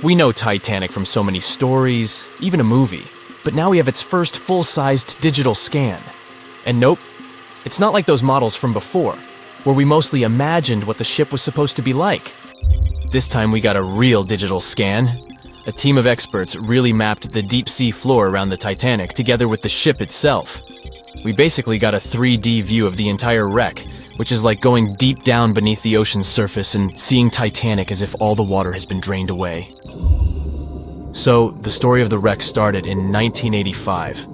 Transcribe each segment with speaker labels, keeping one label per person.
Speaker 1: We know Titanic from so many stories, even a movie, but now we have its first full-sized digital scan. And nope, it's not like those models from before, where we mostly imagined what the ship was supposed to be like. This time we got a real digital scan. A team of experts really mapped the deep-sea floor around the Titanic together with the ship itself. We basically got a 3D view of the entire wreck, which is like going deep down beneath the ocean's surface and seeing Titanic as if all the water has been drained away. So, the story of the wreck started in 1985,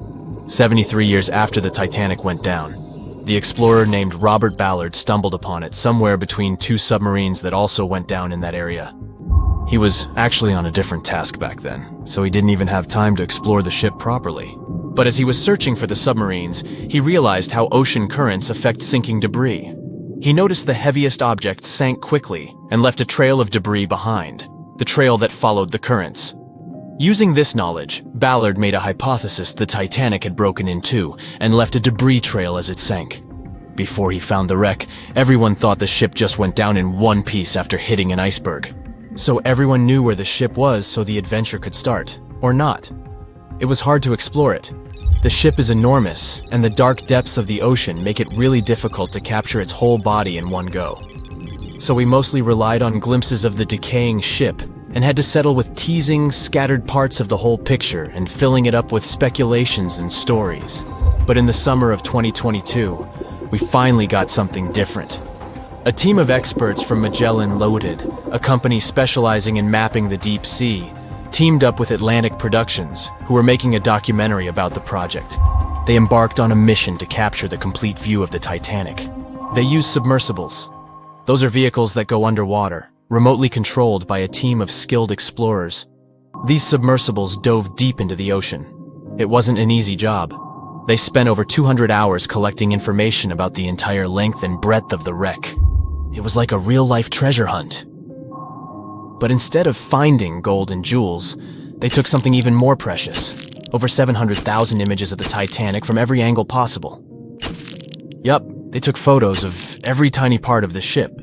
Speaker 1: 73 years after the Titanic went down. The explorer named Robert Ballard stumbled upon it somewhere between two submarines that also went down in that area. He was actually on a different task back then, so he didn't even have time to explore the ship properly. But as he was searching for the submarines, he realized how ocean currents affect sinking debris. He noticed the heaviest objects sank quickly and left a trail of debris behind, the trail that followed the currents. Using this knowledge, Ballard made a hypothesis the Titanic had broken in two and left a debris trail as it sank. Before he found the wreck, everyone thought the ship just went down in one piece after hitting an iceberg. So everyone knew where the ship was so the adventure could start, or not. It was hard to explore it. The ship is enormous, and the dark depths of the ocean make it really difficult to capture its whole body in one go. So we mostly relied on glimpses of the decaying ship, and had to settle with teasing scattered parts of the whole picture and filling it up with speculations and stories. But in the summer of 2022, we finally got something different. A team of experts from Magellan Loaded, a company specializing in mapping the deep sea, teamed up with Atlantic Productions, who were making a documentary about the project. They embarked on a mission to capture the complete view of the Titanic. They used submersibles. Those are vehicles that go underwater, remotely controlled by a team of skilled explorers. These submersibles dove deep into the ocean. It wasn't an easy job. They spent over 200 hours collecting information about the entire length and breadth of the wreck. It was like a real-life treasure hunt. But instead of finding gold and jewels, they took something even more precious. Over 700,000 images of the Titanic from every angle possible. Yup, they took photos of every tiny part of the ship,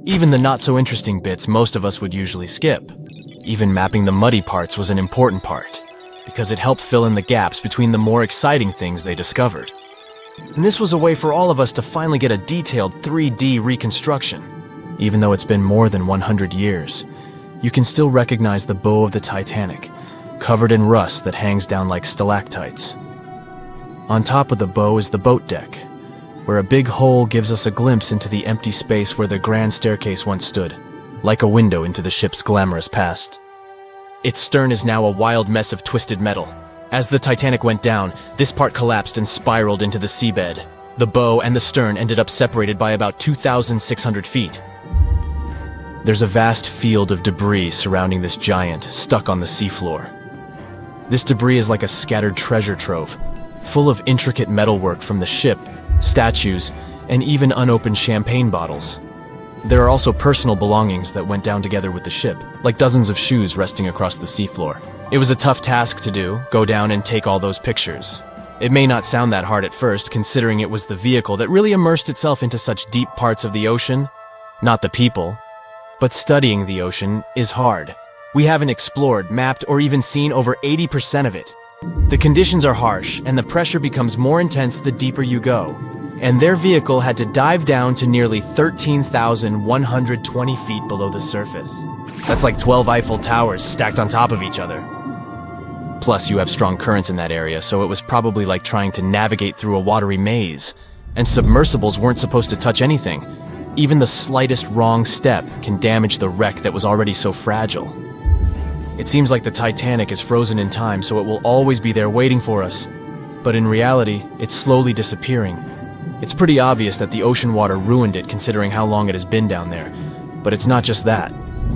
Speaker 1: even the not-so-interesting bits most of us would usually skip. Even mapping the muddy parts was an important part, because it helped fill in the gaps between the more exciting things they discovered. And this was a way for all of us to finally get a detailed 3D reconstruction. Even though it's been more than 100 years, you can still recognize the bow of the Titanic, covered in rust that hangs down like stalactites. On top of the bow is the boat deck, where a big hole gives us a glimpse into the empty space where the grand staircase once stood, like a window into the ship's glamorous past. Its stern is now a wild mess of twisted metal. As the Titanic went down, this part collapsed and spiraled into the seabed. The bow and the stern ended up separated by about 2,600 feet. There's a vast field of debris surrounding this giant, stuck on the seafloor. This debris is like a scattered treasure trove, full of intricate metalwork from the ship, statues, and even unopened champagne bottles. There are also personal belongings that went down together with the ship, like dozens of shoes resting across the seafloor. It was a tough task to do, go down and take all those pictures. It may not sound that hard at first, considering it was the vehicle that really immersed itself into such deep parts of the ocean, not the people. But studying the ocean is hard. We haven't explored, mapped, or even seen over 80% of it. The conditions are harsh, and the pressure becomes more intense the deeper you go. And their vehicle had to dive down to nearly 13,120 feet below the surface. That's like 12 Eiffel Towers stacked on top of each other. Plus, you have strong currents in that area, so it was probably like trying to navigate through a watery maze. And submersibles weren't supposed to touch anything. Even the slightest wrong step can damage the wreck that was already so fragile. It seems like the Titanic is frozen in time, so it will always be there waiting for us. But in reality, it's slowly disappearing. It's pretty obvious that the ocean water ruined it considering how long it has been down there. But it's not just that.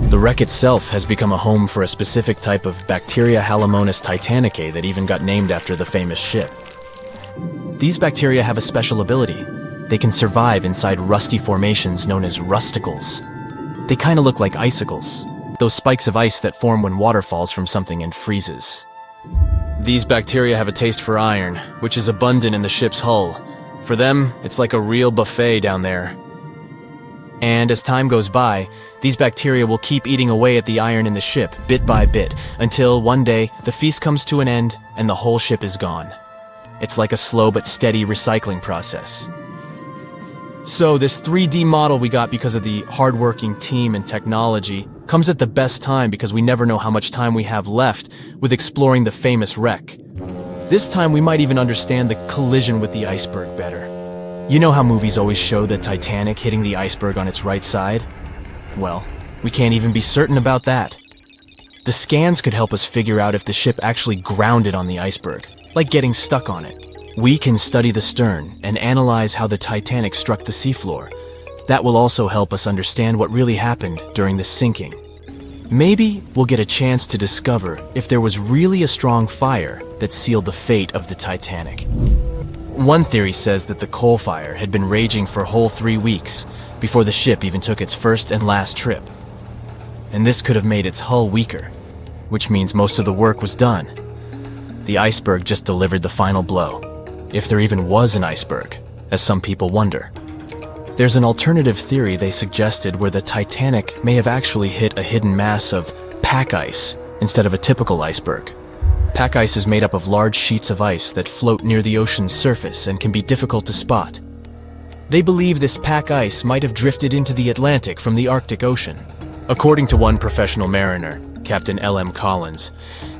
Speaker 1: The wreck itself has become a home for a specific type of Bacteria Halomonas titanicae that even got named after the famous ship. These bacteria have a special ability. They can survive inside rusty formations known as rusticles. They kind of look like icicles, those spikes of ice that form when water falls from something and freezes. These bacteria have a taste for iron, which is abundant in the ship's hull. For them, it's like a real buffet down there. And as time goes by, These bacteria will keep eating away at the iron in the ship, bit by bit, until one day the feast comes to an end and the whole ship is gone. It's like a slow but steady recycling process. So this 3D model we got because of the hardworking team and technology comes at the best time because we never know how much time we have left with exploring the famous wreck. This time we might even understand the collision with the iceberg better. You know how movies always show the Titanic hitting the iceberg on its right side? Well, we can't even be certain about that. The scans could help us figure out if the ship actually grounded on the iceberg, like getting stuck on it. We can study the stern and analyze how the Titanic struck the seafloor. That will also help us understand what really happened during the sinking. Maybe we'll get a chance to discover if there was really a strong fire that sealed the fate of the Titanic. One theory says that the coal fire had been raging for a whole 3 weeks before the ship even took its first and last trip. And this could have made its hull weaker, which means most of the work was done. The iceberg just delivered the final blow, if there even was an iceberg, as some people wonder. There's an alternative theory they suggested where the Titanic may have actually hit a hidden mass of pack ice instead of a typical iceberg. Pack ice is made up of large sheets of ice that float near the ocean's surface and can be difficult to spot. They believe this pack ice might have drifted into the Atlantic from the Arctic Ocean. According to one professional mariner, Captain L.M. Collins,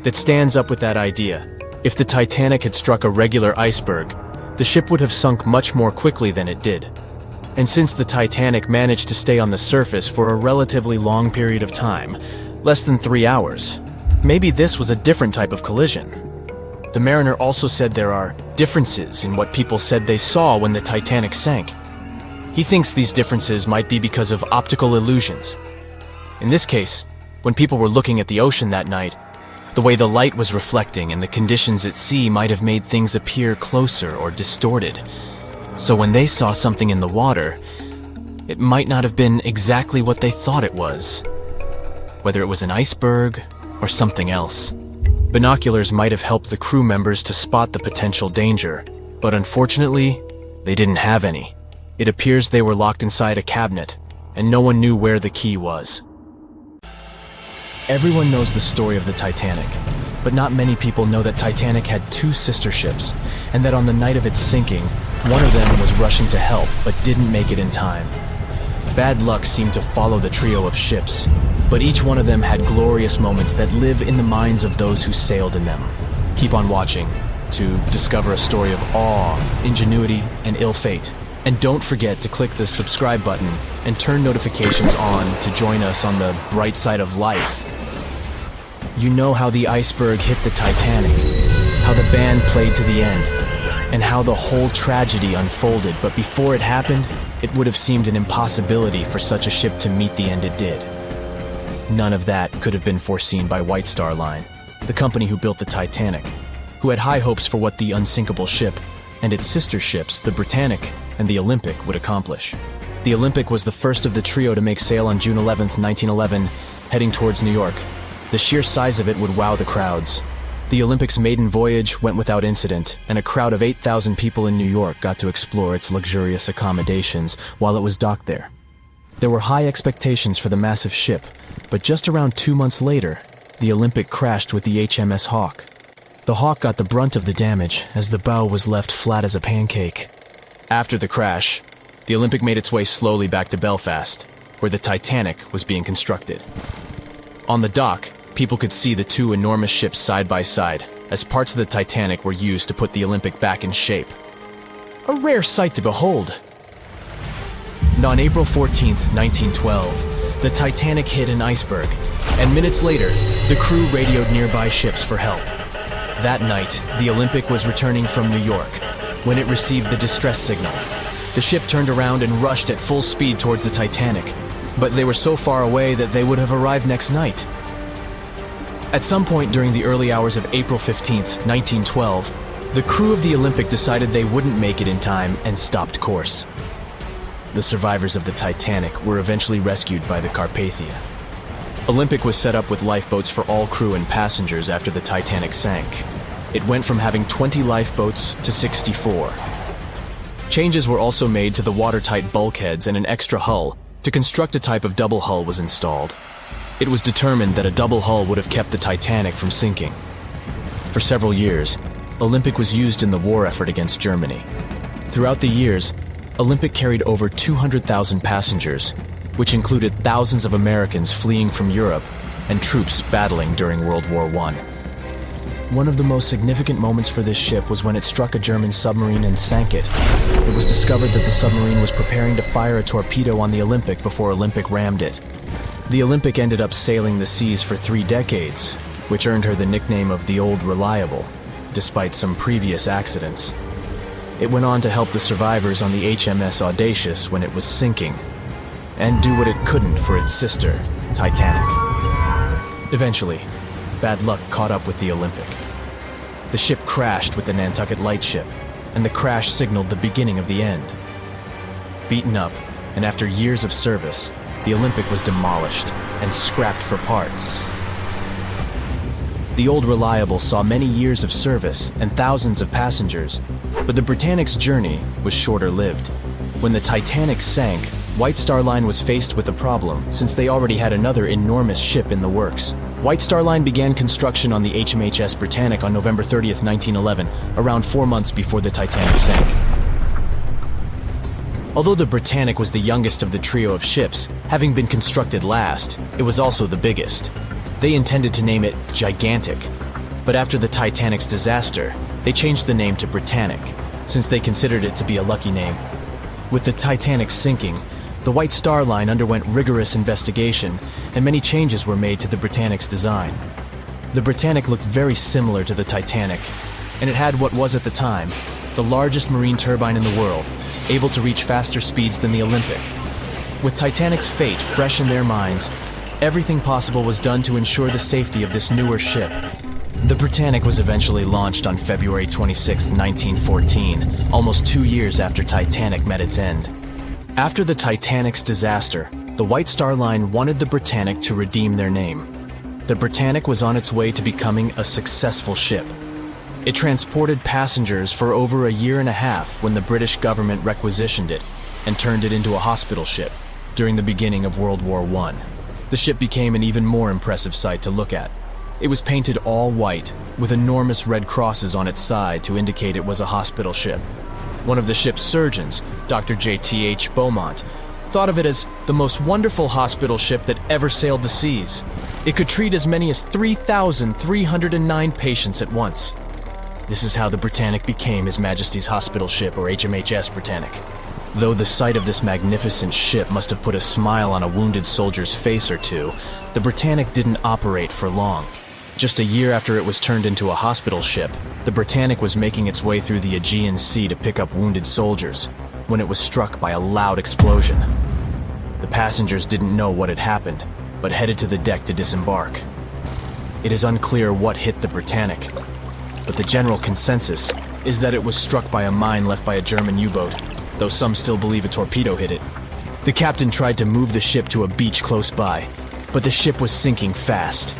Speaker 1: that stands up with that idea. If the Titanic had struck a regular iceberg, the ship would have sunk much more quickly than it did. And since the Titanic managed to stay on the surface for a relatively long period of time, less than 3 hours, maybe this was a different type of collision. The mariner also said there are differences in what people said they saw when the Titanic sank. He thinks these differences might be because of optical illusions. In this case, when people were looking at the ocean that night, the way the light was reflecting and the conditions at sea might have made things appear closer or distorted. So when they saw something in the water, it might not have been exactly what they thought it was. Whether it was an iceberg or something else. Binoculars might have helped the crew members to spot the potential danger, but unfortunately, they didn't have any. It appears they were locked inside a cabinet, and no one knew where the key was. Everyone knows the story of the Titanic, but not many people know that Titanic had 2 sister ships, and that on the night of its sinking, one of them was rushing to help but didn't make it in time. Bad luck seemed to follow the trio of ships, but each one of them had glorious moments that live in the minds of those who sailed in them. Keep on watching to discover a story of awe, ingenuity, and ill fate. And don't forget to click the subscribe button and turn notifications on to join us on the bright side of life. You know how the iceberg hit the Titanic, how the band played to the end, and how the whole tragedy unfolded, but before it happened, it would have seemed an impossibility for such a ship to meet the end it did. None of that could have been foreseen by White Star Line, the company who built the Titanic, who had high hopes for what the unsinkable ship and its sister ships, the Britannic and the Olympic, would accomplish. The Olympic was the first of the trio to make sail on June 11, 1911, heading towards New York. The sheer size of it would wow the crowds. The Olympic's maiden voyage went without incident, and a crowd of 8,000 people in New York got to explore its luxurious accommodations while it was docked there. There were high expectations for the massive ship, but just around 2 months later, the Olympic crashed with the HMS Hawke. The Hawke got the brunt of the damage, as the bow was left flat as a pancake. After the crash, the Olympic made its way slowly back to Belfast, where the Titanic was being constructed. On the dock, people could see the 2 enormous ships side by side, as parts of the Titanic were used to put the Olympic back in shape. A rare sight to behold. And on April 14, 1912, the Titanic hit an iceberg, and minutes later, the crew radioed nearby ships for help. That night, the Olympic was returning from New York when it received the distress signal. The ship turned around and rushed at full speed towards the Titanic, but they were so far away that they would have arrived next night. At some point during the early hours of April 15, 1912, the crew of the Olympic decided they wouldn't make it in time and stopped course. The survivors of the Titanic were eventually rescued by the Carpathia. Olympic was set up with lifeboats for all crew and passengers after the Titanic sank. It went from having 20 lifeboats to 64. Changes were also made to the watertight bulkheads and an extra hull, To construct a type of double hull was installed. It was determined that a double hull would have kept the Titanic from sinking. For several years, Olympic was used in the war effort against Germany. Throughout the years, Olympic carried over 200,000 passengers, which included thousands of Americans fleeing from Europe and troops battling during World War I. One of the most significant moments for this ship was when it struck a German submarine and sank it. It was discovered that the submarine was preparing to fire a torpedo on the Olympic before Olympic rammed it. The Olympic ended up sailing the seas for 3 decades, which earned her the nickname of the Old Reliable, despite some previous accidents. It went on to help the survivors on the HMS Audacious when it was sinking, and do what it couldn't for its sister, Titanic. Eventually, bad luck caught up with the Olympic. The ship crashed with the Nantucket Lightship, and the crash signaled the beginning of the end. Beaten up, and after years of service, the Olympic was demolished and scrapped for parts. The Old Reliable saw many years of service and thousands of passengers, but the Britannic's journey was shorter-lived. When the Titanic sank, White Star Line was faced with a problem since they already had another enormous ship in the works. White Star Line began construction on the HMHS Britannic on November 30th, 1911, around 4 months before the Titanic sank. Although the Britannic was the youngest of the trio of ships, having been constructed last, it was also the biggest. They intended to name it Gigantic, but after the Titanic's disaster, they changed the name to Britannic, since they considered it to be a lucky name. With the Titanic sinking, the White Star Line underwent rigorous investigation, and many changes were made to the Britannic's design. The Britannic looked very similar to the Titanic, and it had what was at the time the largest marine turbine in the world, able to reach faster speeds than the Olympic. With Titanic's fate fresh in their minds, everything possible was done to ensure the safety of this newer ship. The Britannic was eventually launched on February 26, 1914, almost 2 years after Titanic met its end. After the Titanic's disaster, the White Star Line wanted the Britannic to redeem their name. The Britannic was on its way to becoming a successful ship. It transported passengers for over a year and a half when the British government requisitioned it and turned it into a hospital ship during the beginning of World War I. The ship became an even more impressive sight to look at. It was painted all white, with enormous red crosses on its side to indicate it was a hospital ship. One of the ship's surgeons, Dr. J.T.H. Beaumont, thought of it as the most wonderful hospital ship that ever sailed the seas. It could treat as many as 3,309 patients at once. This is how the Britannic became His Majesty's Hospital Ship, or HMHS Britannic. Though the sight of this magnificent ship must have put a smile on a wounded soldier's face or two, the Britannic didn't operate for long. Just a year after it was turned into a hospital ship, the Britannic was making its way through the Aegean Sea to pick up wounded soldiers, when it was struck by a loud explosion. The passengers didn't know what had happened, but headed to the deck to disembark. It is unclear what hit the Britannic, but the general consensus is that it was struck by a mine left by a German U-boat, though some still believe a torpedo hit it. The captain tried to move the ship to a beach close by, but the ship was sinking fast.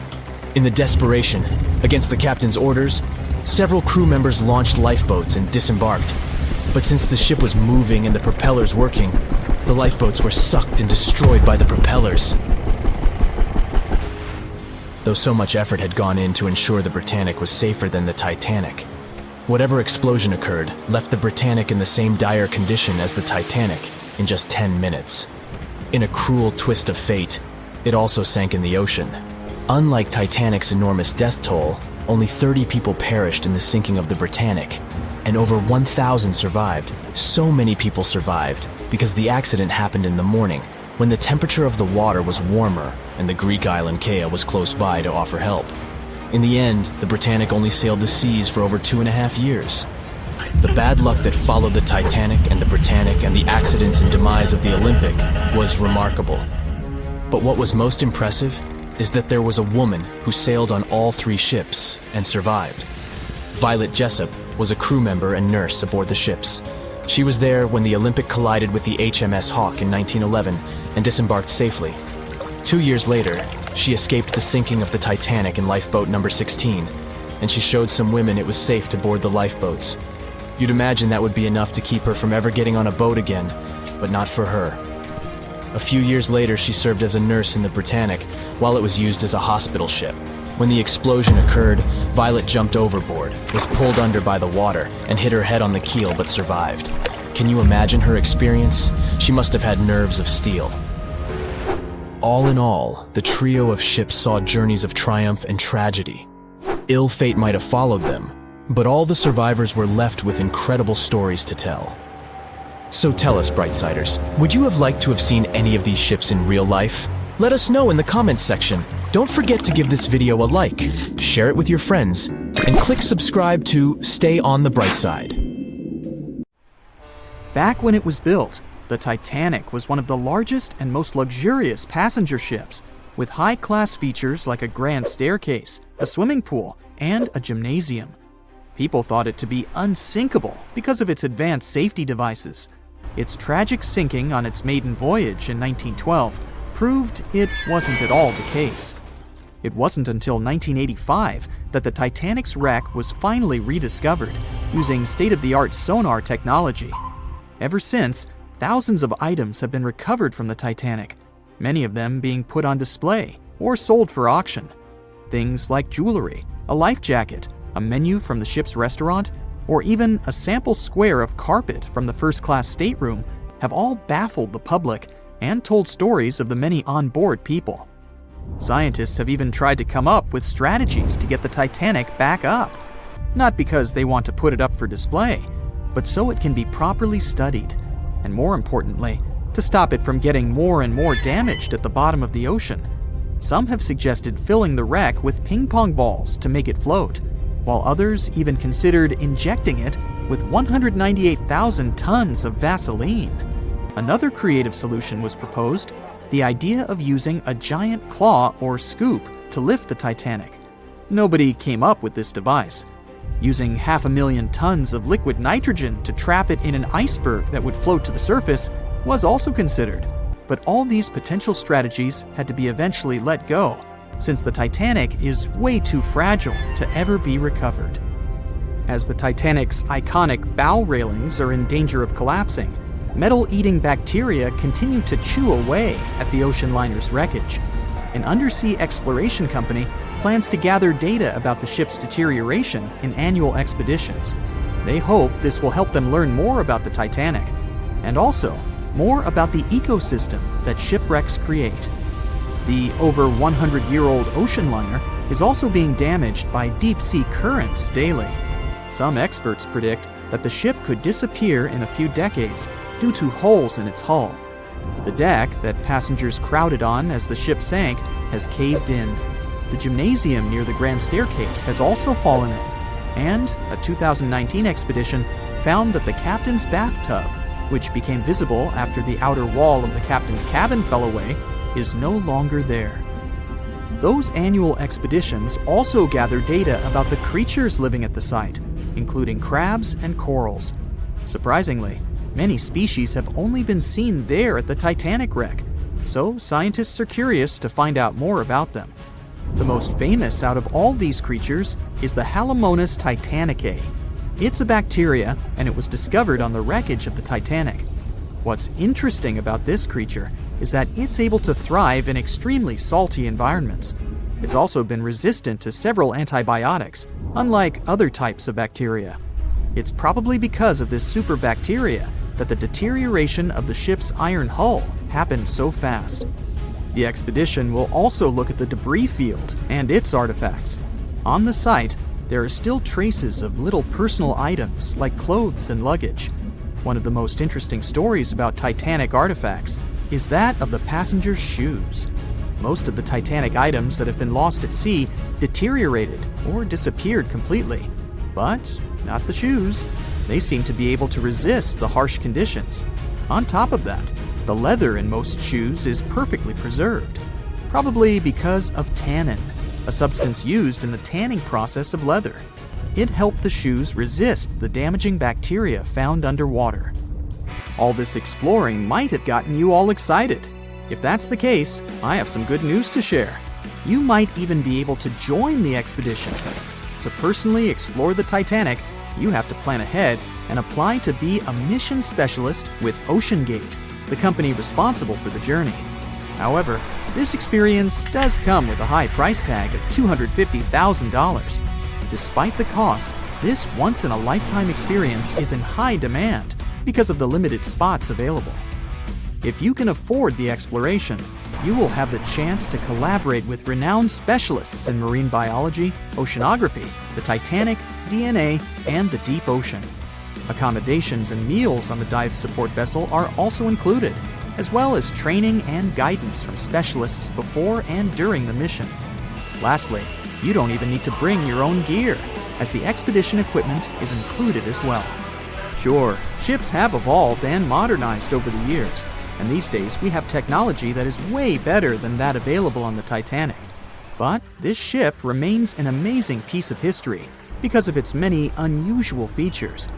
Speaker 1: In the desperation, against the captain's orders, several crew members launched lifeboats and disembarked. But since the ship was moving and the propellers working, the lifeboats were sucked and destroyed by the propellers. Though so much effort had gone in to ensure the Britannic was safer than the Titanic, whatever explosion occurred left the Britannic in the same dire condition as the Titanic in just 10 minutes. In a cruel twist of fate, it also sank in the ocean. Unlike Titanic's enormous death toll, only 30 people perished in the sinking of the Britannic, and over 1,000 survived. So many people survived because the accident happened in the morning, when the temperature of the water was warmer and the Greek island Kea was close by to offer help. In the end, the Britannic only sailed the seas for over 2.5 years. The bad luck that followed the Titanic and the Britannic and the accidents and demise of the Olympic was remarkable. But what was most impressive is that there was a woman who sailed on all 3 ships and survived. Violet Jessup was a crew member and nurse aboard the ships. She was there when the Olympic collided with the HMS Hawk in 1911 and disembarked safely. 2 years later, she escaped the sinking of the Titanic in lifeboat number 16, and she showed some women it was safe to board the lifeboats. You'd imagine that would be enough to keep her from ever getting on a boat again, but not for her. A few years later, she served as a nurse in the Britannic while it was used as a hospital ship. When the explosion occurred, Violet jumped overboard, was pulled under by the water, and hit her head on the keel but survived. Can you imagine her experience? She must have had nerves of steel. All in all, the trio of ships saw journeys of triumph and tragedy. Ill fate might have followed them, but all the survivors were left with incredible stories to tell. So tell us, Brightsiders, would you have liked to have seen any of these ships in real life? Let us know in the comments section. Don't forget to give this video a like, share it with your friends, and click subscribe to stay on the bright side.
Speaker 2: Back when it was built, the Titanic was one of the largest and most luxurious passenger ships, with high-class features like a grand staircase, a swimming pool, and a gymnasium. People thought it to be unsinkable because of its advanced safety devices. Its tragic sinking on its maiden voyage in 1912 proved it wasn't at all the case. It wasn't until 1985 that the Titanic's wreck was finally rediscovered using state-of-the-art sonar technology. Ever since, thousands of items have been recovered from the Titanic, many of them being put on display or sold for auction. Things like jewelry, a life jacket, a menu from the ship's restaurant, or even a sample square of carpet from the first-class stateroom have all baffled the public and told stories of the many on-board people. Scientists have even tried to come up with strategies to get the Titanic back up, not because they want to put it up for display, but so it can be properly studied, and more importantly, to stop it from getting more and more damaged at the bottom of the ocean. Some have suggested filling the wreck with ping-pong balls to make it float, while others even considered injecting it with 198,000 tons of Vaseline. Another creative solution was proposed, the idea of using a giant claw or scoop to lift the Titanic. Nobody came up with this device. Using 500,000 tons of liquid nitrogen to trap it in an iceberg that would float to the surface was also considered, but all these potential strategies had to be eventually let go, since the Titanic is way too fragile to ever be recovered. As the Titanic's iconic bow railings are in danger of collapsing, metal-eating bacteria continue to chew away at the ocean liner's wreckage. An undersea exploration company plans to gather data about the ship's deterioration in annual expeditions. They hope this will help them learn more about the Titanic, and also more about the ecosystem that shipwrecks create. The over 100-year-old ocean liner is also being damaged by deep-sea currents daily. Some experts predict that the ship could disappear in a few decades due to holes in its hull. The deck that passengers crowded on as the ship sank has caved in. The gymnasium near the grand staircase has also fallen in, and a 2019 expedition found that the captain's bathtub, which became visible after the outer wall of the captain's cabin fell away, is no longer there. Those annual expeditions also gather data about the creatures living at the site, including crabs and corals. Surprisingly, many species have only been seen there at the Titanic wreck, so scientists are curious to find out more about them. The most famous out of all these creatures is the Halomonas titanicae. It's a bacteria, and it was discovered on the wreckage of the Titanic. What's interesting about this creature is that it's able to thrive in extremely salty environments. It's also been resistant to several antibiotics, unlike other types of bacteria. It's probably because of this superbacteria that the deterioration of the ship's iron hull happened so fast. The expedition will also look at the debris field and its artifacts. On the site, there are still traces of little personal items like clothes and luggage. One of the most interesting stories about Titanic artifacts is that of the passengers' shoes. Most of the Titanic items that have been lost at sea deteriorated or disappeared completely. But not the shoes. They seem to be able to resist the harsh conditions. On top of that, the leather in most shoes is perfectly preserved, probably because of tannin, a substance used in the tanning process of leather. It helped the shoes resist the damaging bacteria found underwater. All this exploring might have gotten you all excited. If that's the case, I have some good news to share. You might even be able to join the expeditions. To personally explore the Titanic, you have to plan ahead and apply to be a mission specialist with OceanGate. the company responsible for the journey. However, this experience does come with a high price tag of $250,000. Despite the cost, this once-in-a-lifetime experience is in high demand because of the limited spots available. If you can afford the exploration, you will have the chance to collaborate with renowned specialists in marine biology, oceanography, the Titanic, DNA, and the deep ocean. Accommodations and meals on the dive support vessel are also included, as well as training and guidance from specialists before and during the mission. Lastly, you don't even need to bring your own gear, as the expedition equipment is included as well. Sure, ships have evolved and modernized over the years, and these days we have technology that is way better than that available on the Titanic. But this ship remains an amazing piece of history because of its many unusual features,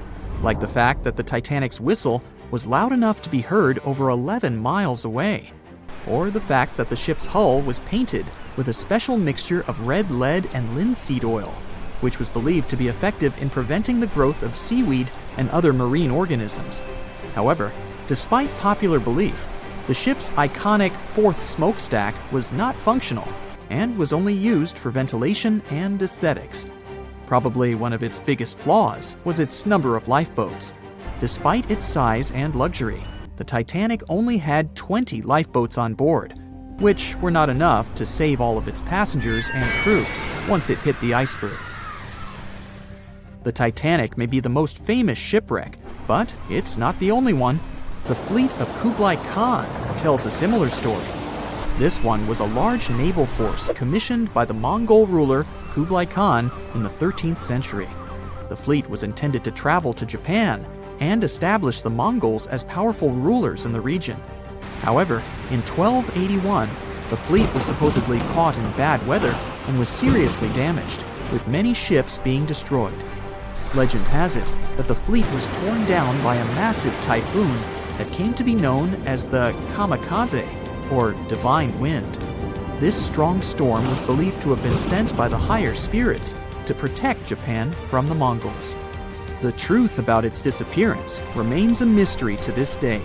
Speaker 2: like the fact that the Titanic's whistle was loud enough to be heard over 11 miles away, or the fact that the ship's hull was painted with a special mixture of red lead and linseed oil, which was believed to be effective in preventing the growth of seaweed and other marine organisms. However, despite popular belief, the ship's iconic fourth smokestack was not functional and was only used for ventilation and aesthetics. Probably one of its biggest flaws was its number of lifeboats. Despite its size and luxury, the Titanic only had 20 lifeboats on board, which were not enough to save all of its passengers and crew once it hit the iceberg. The Titanic may be the most famous shipwreck, but it's not the only one. The fleet of Kublai Khan tells a similar story. This one was a large naval force commissioned by the Mongol ruler Kublai Khan in the 13th century. The fleet was intended to travel to Japan and establish the Mongols as powerful rulers in the region. However, in 1281, the fleet was supposedly caught in bad weather and was seriously damaged, with many ships being destroyed. Legend has it that the fleet was torn down by a massive typhoon that came to be known as the kamikaze, or divine wind. This strong storm was believed to have been sent by the higher spirits to protect Japan from the Mongols. The truth about its disappearance remains a mystery to this day.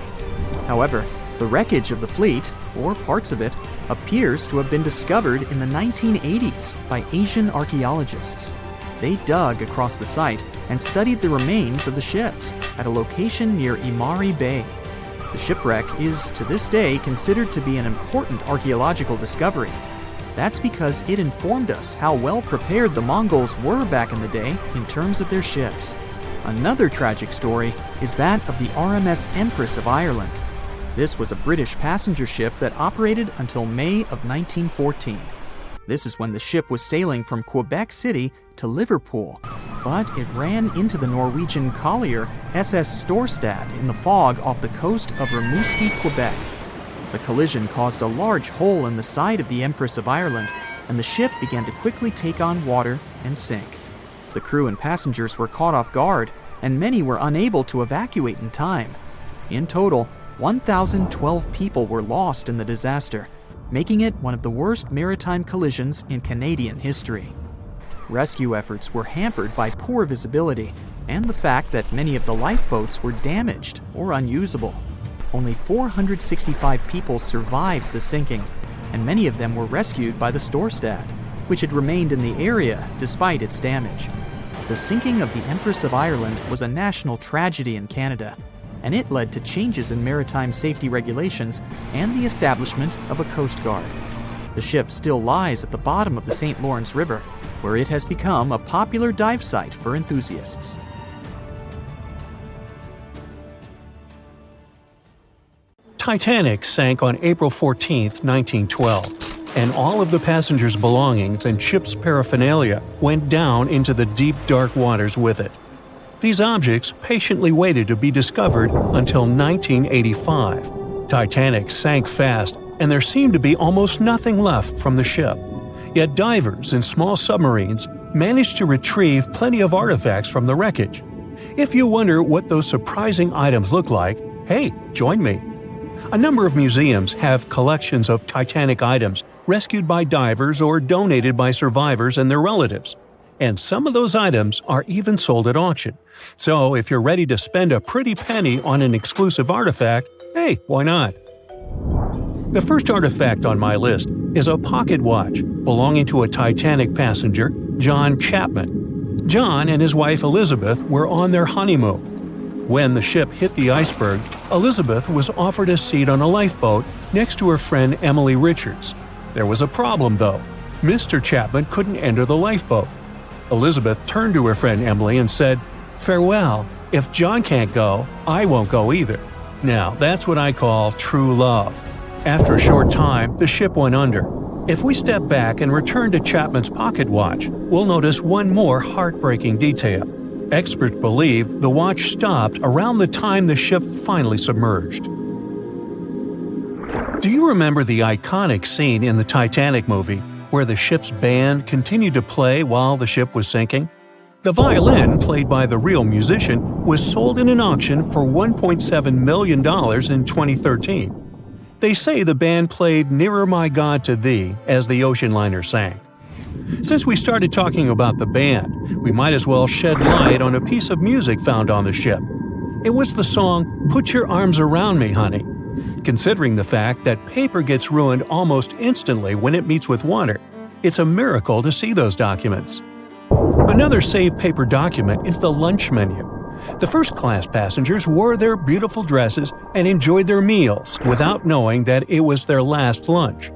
Speaker 2: However, the wreckage of the fleet, or parts of it, appears to have been discovered in the 1980s by Asian archaeologists. They dug across the site and studied the remains of the ships at a location near Imari Bay. The shipwreck is, to this day, considered to be an important archaeological discovery. That's because it informed us how well prepared the Mongols were back in the day in terms of their ships. Another tragic story is that of the RMS Empress of Ireland. This was a British passenger ship that operated until May of 1914. This is when the ship was sailing from Quebec City to Liverpool, but it ran into the Norwegian collier SS Storstad in the fog off the coast of Rimouski, Quebec. The collision caused a large hole in the side of the Empress of Ireland, and the ship began to quickly take on water and sink. The crew and passengers were caught off guard, and many were unable to evacuate in time. In total, 1,012 people were lost in the disaster, making it one of the worst maritime collisions in Canadian history. Rescue efforts were hampered by poor visibility and the fact that many of the lifeboats were damaged or unusable. Only 465 people survived the sinking, and many of them were rescued by the Storstad, which had remained in the area despite its damage. The sinking of the Empress of Ireland was a national tragedy in Canada, and it led to changes in maritime safety regulations and the establishment of a Coast Guard. The ship still lies at the bottom of the St. Lawrence River, where it has become a popular dive site for enthusiasts.
Speaker 3: Titanic sank on April 14, 1912, and all of the passengers' belongings and ship's paraphernalia went down into the deep, dark waters with it. These objects patiently waited to be discovered until 1985. Titanic sank fast, and there seemed to be almost nothing left from the ship. Yet divers in small submarines managed to retrieve plenty of artifacts from the wreckage. If you wonder what those surprising items look like, hey, join me. A number of museums have collections of Titanic items rescued by divers or donated by survivors and their relatives. And some of those items are even sold at auction. So if you're ready to spend a pretty penny on an exclusive artifact, Hey, why not? The first artifact on my list is a pocket watch belonging to a Titanic passenger, John Chapman. John and his wife Elizabeth were on their honeymoon. When the ship hit the iceberg, Elizabeth was offered a seat on a lifeboat next to her friend Emily Richards. There was a problem, though. Mr. Chapman couldn't enter the lifeboat. Elizabeth turned to her friend Emily and said, "Farewell. If John can't go, I won't go either." Now, that's what I call true love. After a short time, the ship went under. If we step back and return to Chapman's pocket watch, we'll notice one more heartbreaking detail. Experts believe the watch stopped around the time the ship finally submerged. Do you remember the iconic scene in the Titanic movie where the ship's band continued to play while the ship was sinking? The violin, played by the real musician, was sold in an auction for $1.7 million in 2013. They say the band played "Nearer My God to Thee" as the ocean liner sank. Since we started talking about the band, we might as well shed light on a piece of music found on the ship. It was the song "Put Your Arms Around Me, Honey." Considering the fact that paper gets ruined almost instantly when it meets with water, it's a miracle to see those documents. Another saved paper document is the lunch menu. The first-class passengers wore their beautiful dresses and enjoyed their meals without knowing that it was their last lunch.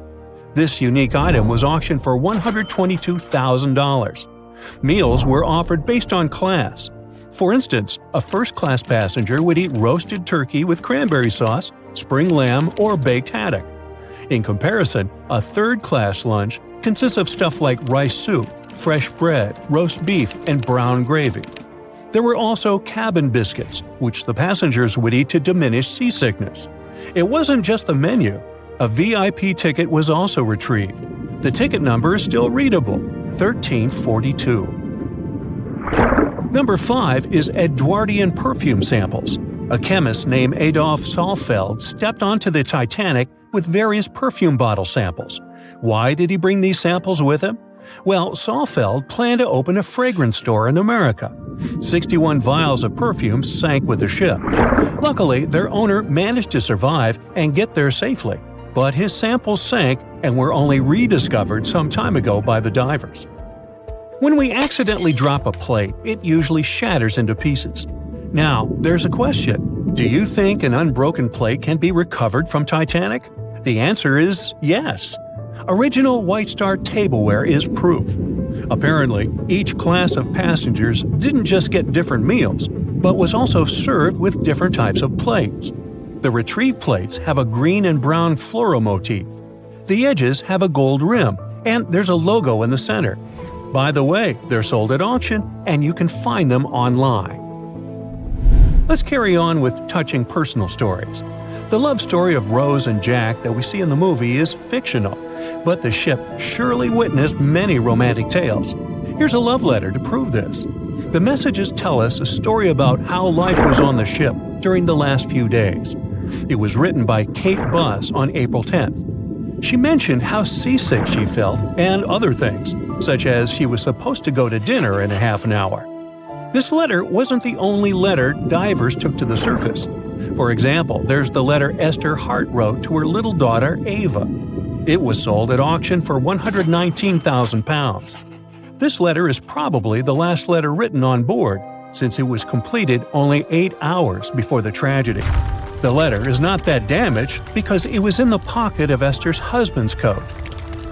Speaker 3: This unique item was auctioned for $122,000. Meals were offered based on class. For instance, a first-class passenger would eat roasted turkey with cranberry sauce, spring lamb, or baked haddock. In comparison, a third-class lunch consists of stuff like rice soup, fresh bread, roast beef, and brown gravy. There were also cabin biscuits, which the passengers would eat to diminish seasickness. It wasn't just the menu. A VIP ticket was also retrieved. The ticket number is still readable, 1342. Number 5 is Edwardian perfume samples. A chemist named Adolf Saalfeld stepped onto the Titanic with various perfume bottle samples. Why did he bring these samples with him? Well, Saalfeld planned to open a fragrance store in America. 61 vials of perfume sank with the ship. Luckily, their owner managed to survive and get there safely, but his samples sank and were only rediscovered some time ago by the divers. When we accidentally drop a plate, it usually shatters into pieces. Now, there's a question. Do you think an unbroken plate can be recovered from Titanic? The answer is yes. Original White Star tableware is proof. Apparently, each class of passengers didn't just get different meals, but was also served with different types of plates. The retrieved plates have a green and brown floral motif. The edges have a gold rim, and there's a logo in the center. By the way, they're sold at auction, and you can find them online. Let's carry on with touching personal stories. The love story of Rose and Jack that we see in the movie is fictional, but the ship surely witnessed many romantic tales. Here's a love letter to prove this. The messages tell us a story about how life was on the ship during the last few days. It was written by Kate Buss on April 10th. She mentioned how seasick she felt and other things, such as she was supposed to go to dinner in a half an hour. This letter wasn't the only letter divers took to the surface. For example, there's the letter Esther Hart wrote to her little daughter Ava. It was sold at auction for £119,000. This letter is probably the last letter written on board, since it was completed only 8 hours before the tragedy. The letter is not that damaged because it was in the pocket of Esther's husband's coat.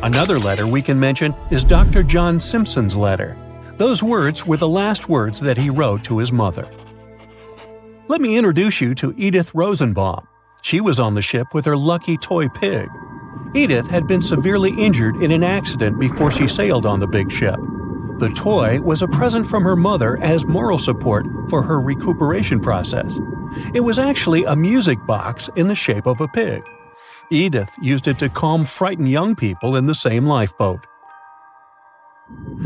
Speaker 3: Another letter we can mention is Dr. John Simpson's letter. Those words were the last words that he wrote to his mother. Let me introduce you to Edith Rosenbaum. She was on the ship with her lucky toy pig. Edith had been severely injured in an accident before she sailed on the big ship. The toy was a present from her mother as moral support for her recuperation process. It was actually a music box in the shape of a pig. Edith used it to calm frightened young people in the same lifeboat.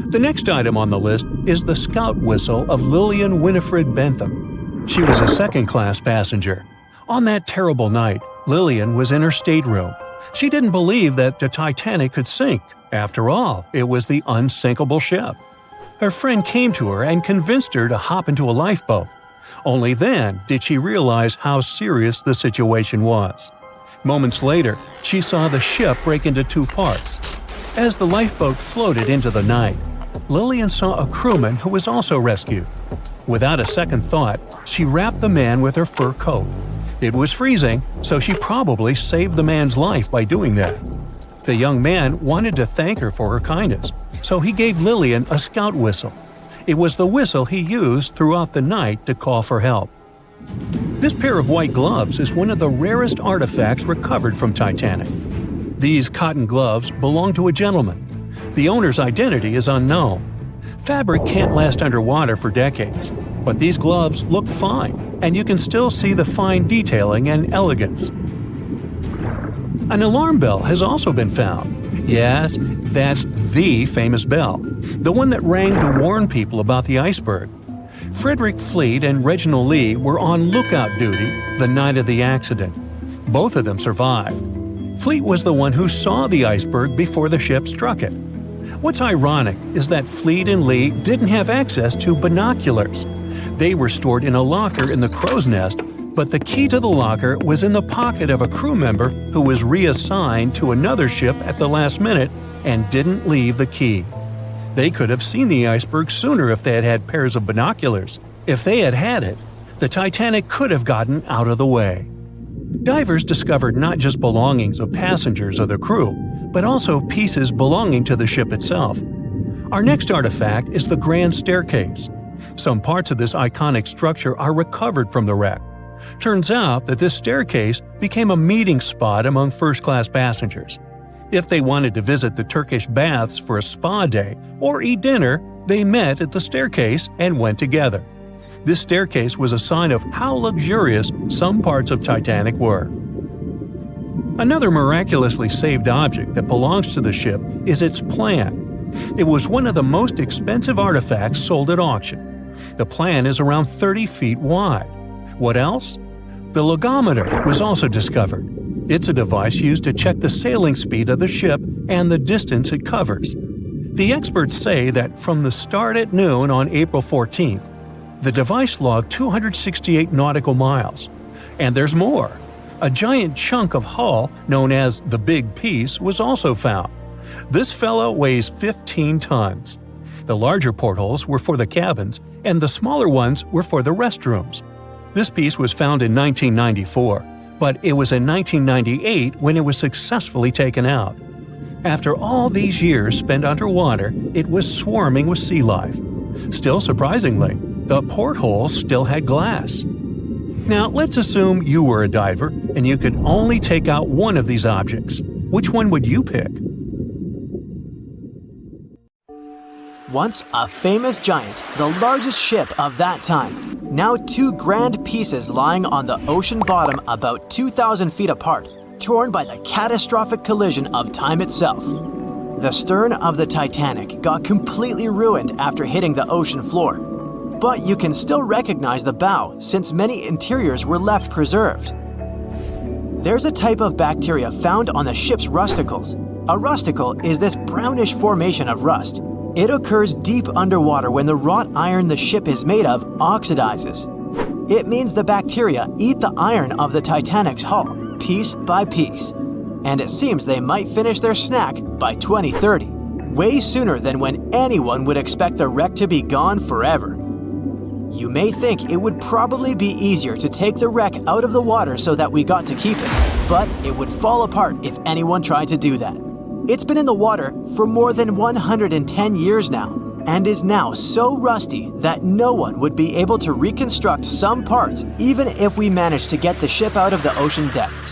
Speaker 3: The next item on the list is the scout whistle of Lillian Winifred Bentham. She was a second-class passenger. On that terrible night, Lillian was in her stateroom. She didn't believe that the Titanic could sink. After all, it was the unsinkable ship. Her friend came to her and convinced her to hop into a lifeboat. Only then did she realize how serious the situation was. Moments later, she saw the ship break into two parts. As the lifeboat floated into the night, Lillian saw a crewman who was also rescued. Without a second thought, she wrapped the man with her fur coat. It was freezing, so she probably saved the man's life by doing that. The young man wanted to thank her for her kindness, so he gave Lillian a scout whistle. It was the whistle he used throughout the night to call for help. This pair of white gloves is one of the rarest artifacts recovered from Titanic. These cotton gloves belong to a gentleman. The owner's identity is unknown. Fabric can't last underwater for decades, but these gloves look fine, and you can still see the fine detailing and elegance. An alarm bell has also been found. Yes, that's the famous bell, the one that rang to warn people about the iceberg. Frederick Fleet and Reginald Lee were on lookout duty the night of the accident. Both of them survived. Fleet was the one who saw the iceberg before the ship struck it. What's ironic is that Fleet and Lee didn't have access to binoculars. They were stored in a locker in the crow's nest, but the key to the locker was in the pocket of a crew member who was reassigned to another ship at the last minute and didn't leave the key. They could have seen the iceberg sooner if they had had pairs of binoculars. If they had had it, the Titanic could have gotten out of the way. Divers discovered not just belongings of passengers or the crew, but also pieces belonging to the ship itself. Our next artifact is the Grand Staircase. Some parts of this iconic structure are recovered from the wreck. Turns out that this staircase became a meeting spot among first-class passengers. If they wanted to visit the Turkish baths for a spa day or eat dinner, they met at the staircase and went together. This staircase was a sign of how luxurious some parts of Titanic were. Another miraculously saved object that belongs to the ship is its plan. It was one of the most expensive artifacts sold at auction. The plan is around 30 feet wide. What else? The logometer was also discovered. It's a device used to check the sailing speed of the ship and the distance it covers. The experts say that from the start at noon on April 14th, the device logged 268 nautical miles. And there's more. A giant chunk of hull, known as the Big Piece, was also found. This fellow weighs 15 tons. The larger portholes were for the cabins, and the smaller ones were for the restrooms. This piece was found in 1994, but it was in 1998 when it was successfully taken out. After all these years spent underwater, it was swarming with sea life. Still surprisingly, the portholes still had glass. Now, let's assume you were a diver and you could only take out one of these objects. Which one would you pick?
Speaker 2: Once a famous giant, the largest ship of that time. Now two grand pieces lying on the ocean bottom about 2,000 feet apart, torn by the catastrophic collision of time itself. The stern of the Titanic got completely ruined after hitting the ocean floor. But you can still recognize the bow since many interiors were left preserved. There's a type of bacteria found on the ship's rusticles. A rusticle is this brownish formation of rust. It occurs deep underwater when the wrought iron the ship is made of oxidizes. It means the bacteria eat the iron of the Titanic's hull, piece by piece. And it seems they might finish their snack by 2030, way sooner than when anyone would expect the wreck to be gone forever. You may think it would probably be easier to take the wreck out of the water so that we got to keep it, but it would fall apart if anyone tried to do that. It's been in the water for more than 110 years now, and is now so rusty that no one would be able to reconstruct some parts even if we managed to get the ship out of the ocean depths.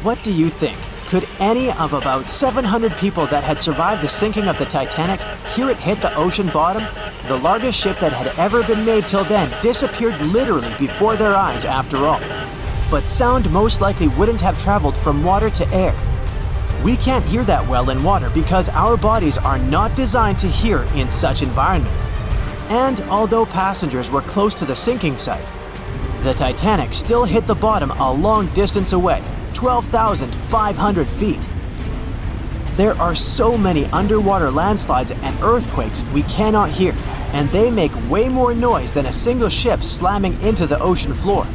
Speaker 2: What do you think? Could any of about 700 people that had survived the sinking of the Titanic hear it hit the ocean bottom? The largest ship that had ever been made till then disappeared literally before their eyes after all. But sound most likely wouldn't have traveled from water to air. We can't hear that well in water because our bodies are not designed to hear in such environments. And although passengers were close to the sinking site, the Titanic still hit the bottom a long distance away, 12,500 feet. There are so many underwater landslides and earthquakes we cannot hear,
Speaker 4: and they make way more noise than a single ship slamming into the ocean floor.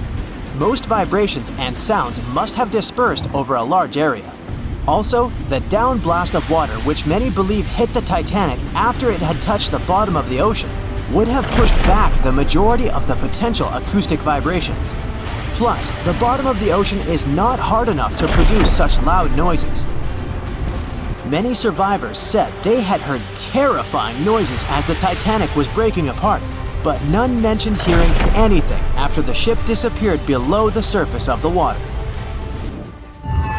Speaker 4: Most vibrations and sounds must have dispersed over a large area. Also, the downblast of water, which many believe hit the Titanic after it had touched the bottom of the ocean, would have pushed back the majority of the potential acoustic vibrations. Plus, the bottom of the ocean is not hard enough to produce such loud noises. Many survivors said they had heard terrifying noises as the Titanic was breaking apart, but none mentioned hearing anything after the ship disappeared below the surface of the water.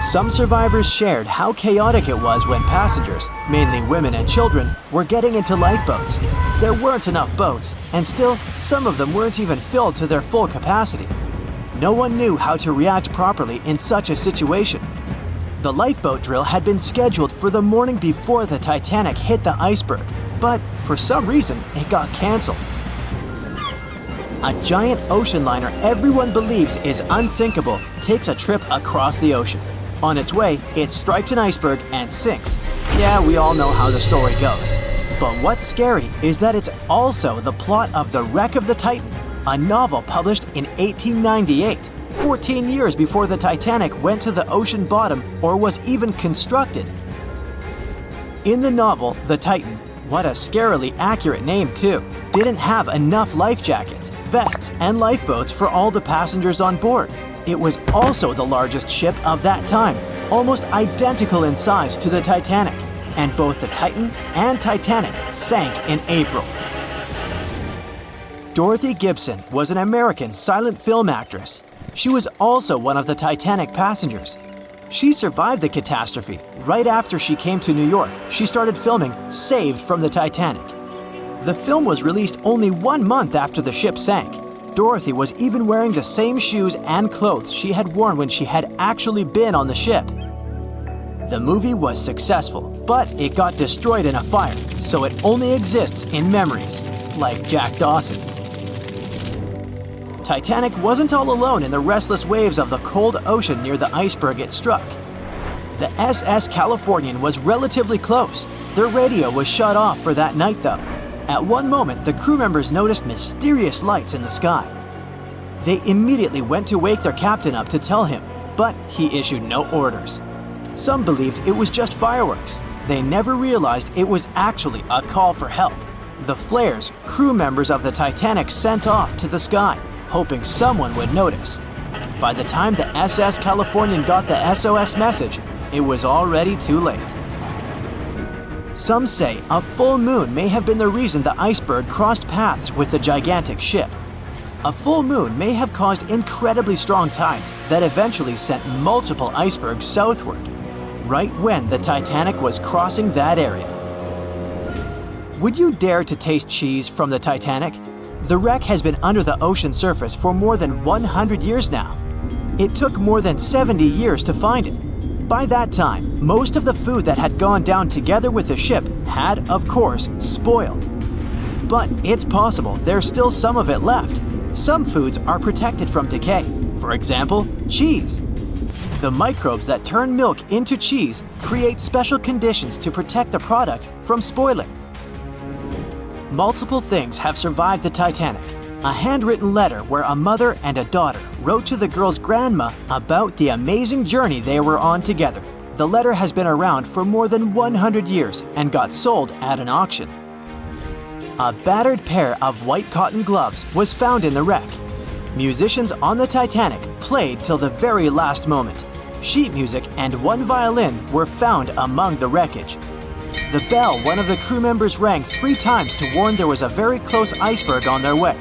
Speaker 4: Some survivors shared how chaotic it was when passengers, mainly women and children, were getting into lifeboats. There weren't enough boats, and still, some of them weren't even filled to their full capacity. No one knew how to react properly in such a situation. The lifeboat drill had been scheduled for the morning before the Titanic hit the iceberg, but for some reason, it got canceled. A giant ocean liner everyone believes is unsinkable takes a trip across the ocean. On its way, it strikes an iceberg and sinks. Yeah, we all know how the story goes. But what's scary is that it's also the plot of The Wreck of the Titan, a novel published in 1898, 14 years before the Titanic went to the ocean bottom or was even constructed. In the novel, the Titan, what a scarily accurate name too, didn't have enough life jackets, vests, and lifeboats for all the passengers on board. It was also the largest ship of that time, almost identical in size to the Titanic, and both the Titan and Titanic sank in April. Dorothy Gibson was an American silent film actress. She was also one of the Titanic passengers. She survived the catastrophe. Right after she came to New York, she started filming Saved from the Titanic. The film was released only 1 month after the ship sank. Dorothy was even wearing the same shoes and clothes she had worn when she had actually been on the ship. The movie was successful, but it got destroyed in a fire, so it only exists in memories, like Jack Dawson. Titanic wasn't all alone in the restless waves of the cold ocean near the iceberg it struck. The SS Californian was relatively close. Their radio was shut off for that night though. At one moment, the crew members noticed mysterious lights in the sky. They immediately went to wake their captain up to tell him, but he issued no orders. Some believed it was just fireworks. They never realized it was actually a call for help. The flares crew members of the Titanic sent off to the sky, hoping someone would notice. By the time the SS Californian got the SOS message, it was already too late. Some say a full moon may have been the reason the iceberg crossed paths with the gigantic ship. A full moon may have caused incredibly strong tides that eventually sent multiple icebergs southward, right when the Titanic was crossing that area. Would you dare to taste cheese from the Titanic? The wreck has been under the ocean surface for more than 100 years now. It took more than 70 years to find it. By that time, most of the food that had gone down together with the ship had, of course, spoiled. But it's possible there's still some of it left. Some foods are protected from decay. For example, cheese. The microbes that turn milk into cheese create special conditions to protect the product from spoiling. Multiple things have survived the Titanic. A handwritten letter where a mother and a daughter wrote to the girl's grandma about the amazing journey they were on together. The letter has been around for more than 100 years and got sold at an auction. A battered pair of white cotton gloves was found in the wreck. Musicians on the Titanic played till the very last moment. Sheet music and one violin were found among the wreckage. The bell one of the crew members rang 3 times to warn there was a very close iceberg on their way.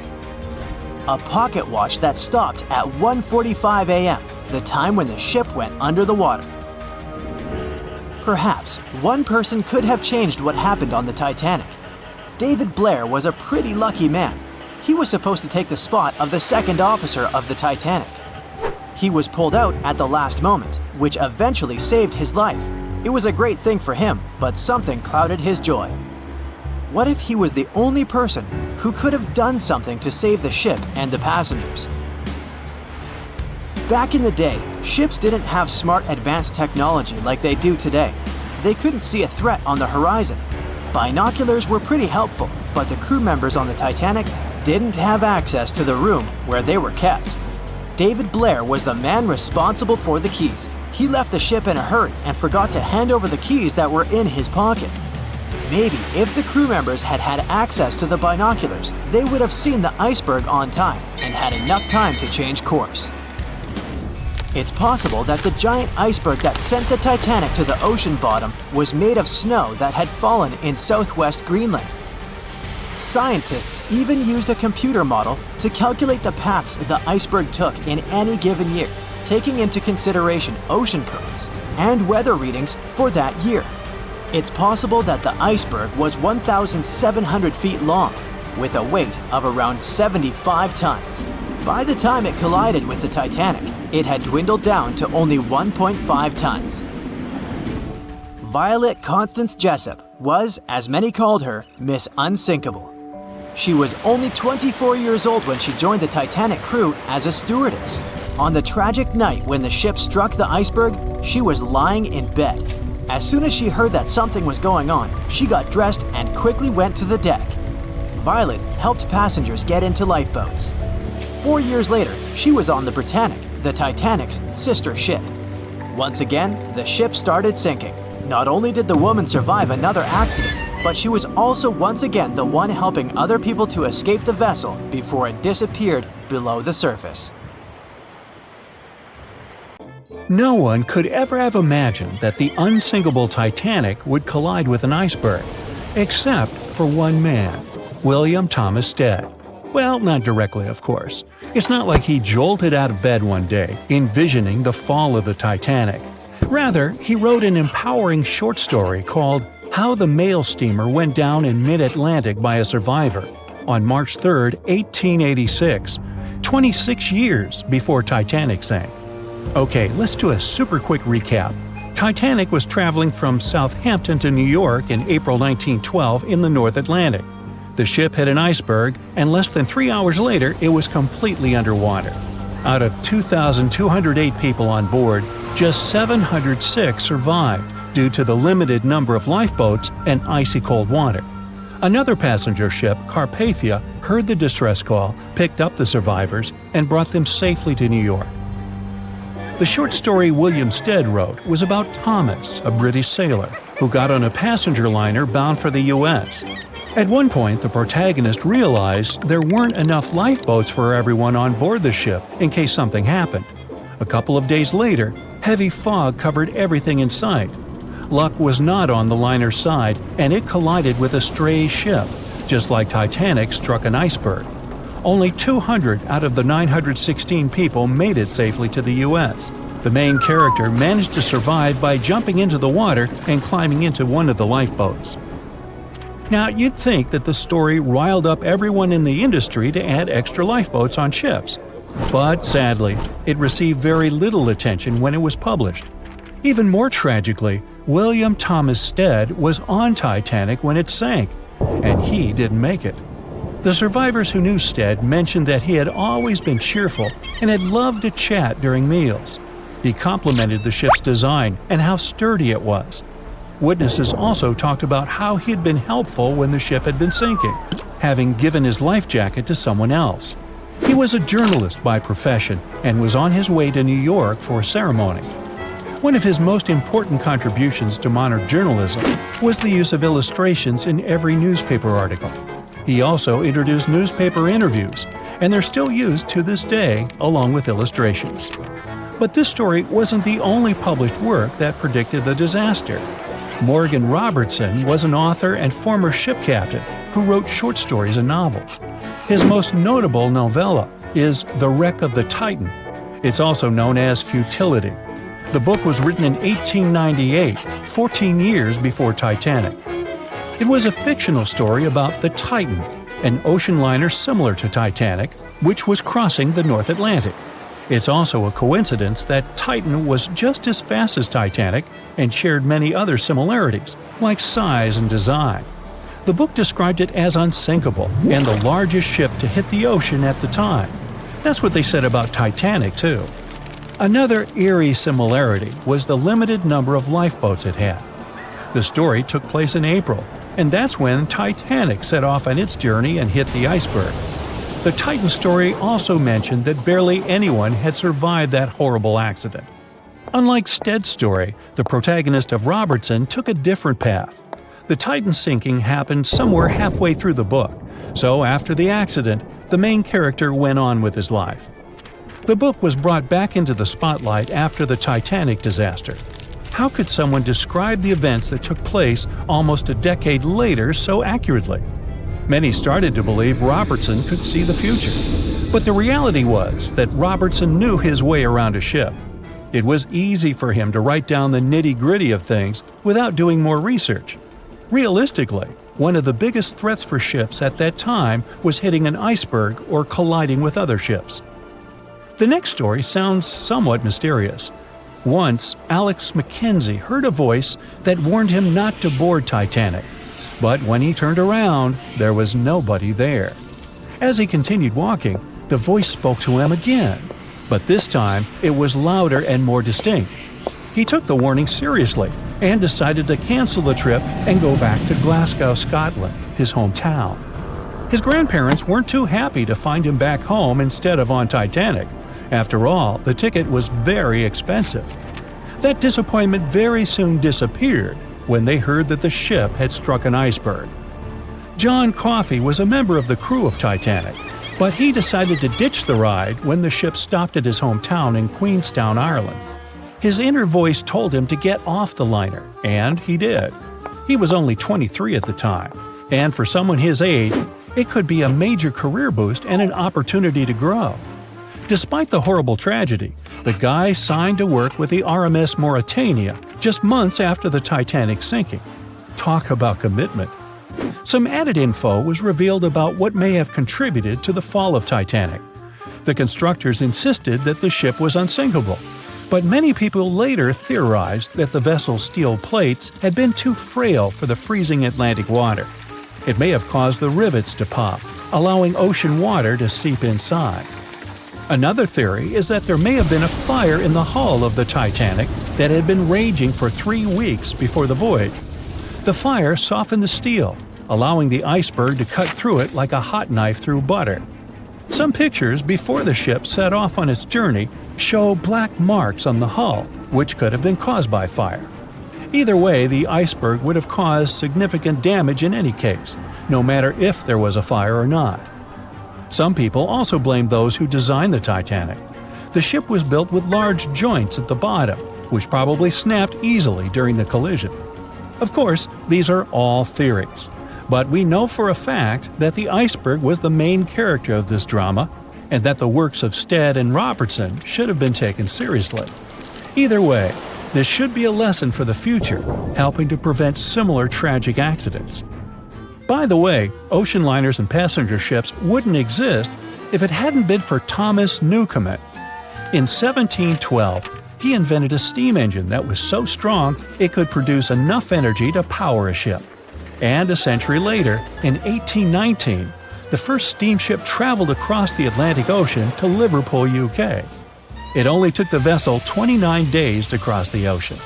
Speaker 4: A pocket watch that stopped at 1:45 a.m., the time when the ship went under the water. Perhaps one person could have changed what happened on the Titanic. David Blair was a pretty lucky man. He was supposed to take the spot of the second officer of the Titanic. He was pulled out at the last moment, which eventually saved his life. It was a great thing for him, but something clouded his joy. What if he was the only person who could have done something to save the ship and the passengers? Back in the day, ships didn't have smart advanced technology like they do today. They couldn't see a threat on the horizon. Binoculars were pretty helpful, but the crew members on the Titanic didn't have access to the room where they were kept. David Blair was the man responsible for the keys. He left the ship in a hurry and forgot to hand over the keys that were in his pocket. Maybe if the crew members had had access to the binoculars, they would have seen the iceberg on time and had enough time to change course. It's possible that the giant iceberg that sent the Titanic to the ocean bottom was made of snow that had fallen in southwest Greenland. Scientists even used a computer model to calculate the paths the iceberg took in any given year, taking into consideration ocean currents and weather readings for that year. It's possible that the iceberg was 1,700 feet long, with a weight of around 75 tons. By the time it collided with the Titanic, it had dwindled down to only 1.5 tons. Violet Constance Jessup was, as many called her, Miss Unsinkable. She was only 24 years old when she joined the Titanic crew as a stewardess. On the tragic night when the ship struck the iceberg, she was lying in bed. As soon as she heard that something was going on, she got dressed and quickly went to the deck. Violet helped passengers get into lifeboats. 4 years later, she was on the Britannic, the Titanic's sister ship. Once again, the ship started sinking. Not only did the woman survive another accident, but she was also once again the one helping other people to escape the vessel before it disappeared below the surface.
Speaker 3: No one could ever have imagined that the unsinkable Titanic would collide with an iceberg, except for one man, William Thomas Stead. Well, not directly, of course. It's not like he jolted out of bed one day, envisioning the fall of the Titanic. Rather, he wrote an empowering short story called How the Mail Steamer Went Down in Mid-Atlantic by a Survivor on March 3, 1886, 26 years before Titanic sank. Okay, let's do a super quick recap. Titanic was traveling from Southampton to New York in April 1912 in the North Atlantic. The ship hit an iceberg, and less than 3 hours later, it was completely underwater. Out of 2,208 people on board, just 706 survived due to the limited number of lifeboats and icy cold water. Another passenger ship, Carpathia, heard the distress call, picked up the survivors, and brought them safely to New York. The short story William Stead wrote was about Thomas, a British sailor, who got on a passenger liner bound for the U.S. At one point, the protagonist realized there weren't enough lifeboats for everyone on board the ship in case something happened. A couple of days later, heavy fog covered everything in sight. Luck was not on the liner's side, and it collided with a stray ship, just like Titanic struck an iceberg. Only 200 out of the 916 people made it safely to the U.S. The main character managed to survive by jumping into the water and climbing into one of the lifeboats. Now, you'd think that the story riled up everyone in the industry to add extra lifeboats on ships. But sadly, it received very little attention when it was published. Even more tragically, William Thomas Stead was on Titanic when it sank, and he didn't make it. The survivors who knew Stead mentioned that he had always been cheerful and had loved to chat during meals. He complimented the ship's design and how sturdy it was. Witnesses also talked about how he had been helpful when the ship had been sinking, having given his life jacket to someone else. He was a journalist by profession and was on his way to New York for a ceremony. One of his most important contributions to modern journalism was the use of illustrations in every newspaper article. He also introduced newspaper interviews, and they're still used to this day along with illustrations. But this story wasn't the only published work that predicted the disaster. Morgan Robertson was an author and former ship captain who wrote short stories and novels. His most notable novella is The Wreck of the Titan. It's also known as Futility. The book was written in 1898, 14 years before Titanic. It was a fictional story about the Titan, an ocean liner similar to Titanic, which was crossing the North Atlantic. It's also a coincidence that Titan was just as fast as Titanic and shared many other similarities, like size and design. The book described it as unsinkable and the largest ship to hit the ocean at the time. That's what they said about Titanic, too. Another eerie similarity was the limited number of lifeboats it had. The story took place in April, and that's when Titanic set off on its journey and hit the iceberg. The Titan story also mentioned that barely anyone had survived that horrible accident. Unlike Stead's story, the protagonist of Robertson took a different path. The Titan sinking happened somewhere halfway through the book, so after the accident, the main character went on with his life. The book was brought back into the spotlight after the Titanic disaster. How could someone describe the events that took place almost a decade later so accurately? Many started to believe Robertson could see the future. But the reality was that Robertson knew his way around a ship. It was easy for him to write down the nitty-gritty of things without doing more research. Realistically, one of the biggest threats for ships at that time was hitting an iceberg or colliding with other ships. The next story sounds somewhat mysterious. Once, Alex Mackenzie heard a voice that warned him not to board Titanic. But when he turned around, there was nobody there. As he continued walking, the voice spoke to him again. But this time, it was louder and more distinct. He took the warning seriously and decided to cancel the trip and go back to Glasgow, Scotland, his hometown. His grandparents weren't too happy to find him back home instead of on Titanic. After all, the ticket was very expensive. That disappointment very soon disappeared when they heard that the ship had struck an iceberg. John Coffey was a member of the crew of Titanic, but he decided to ditch the ride when the ship stopped at his hometown in Queenstown, Ireland. His inner voice told him to get off the liner, and he did. He was only 23 at the time, and for someone his age, it could be a major career boost and an opportunity to grow. Despite the horrible tragedy, the guy signed to work with the RMS Mauritania just months after the Titanic sinking. Talk about commitment. Some added info was revealed about what may have contributed to the fall of Titanic. The constructors insisted that the ship was unsinkable, but many people later theorized that the vessel's steel plates had been too frail for the freezing Atlantic water. It may have caused the rivets to pop, allowing ocean water to seep inside. Another theory is that there may have been a fire in the hull of the Titanic that had been raging for 3 weeks before the voyage. The fire softened the steel, allowing the iceberg to cut through it like a hot knife through butter. Some pictures before the ship set off on its journey show black marks on the hull, which could have been caused by fire. Either way, the iceberg would have caused significant damage in any case, no matter if there was a fire or not. Some people also blame those who designed the Titanic. The ship was built with large joints at the bottom, which probably snapped easily during the collision. Of course, these are all theories, but we know for a fact that the iceberg was the main character of this drama, and that the works of Stead and Robertson should have been taken seriously. Either way, this should be a lesson for the future, helping to prevent similar tragic accidents. By the way, ocean liners and passenger ships wouldn't exist if it hadn't been for Thomas Newcomen. In 1712, he invented a steam engine that was so strong it could produce enough energy to power a ship. And a century later, in 1819, the first steamship traveled across the Atlantic Ocean to Liverpool, UK. It only took the vessel 29 days to cross the ocean.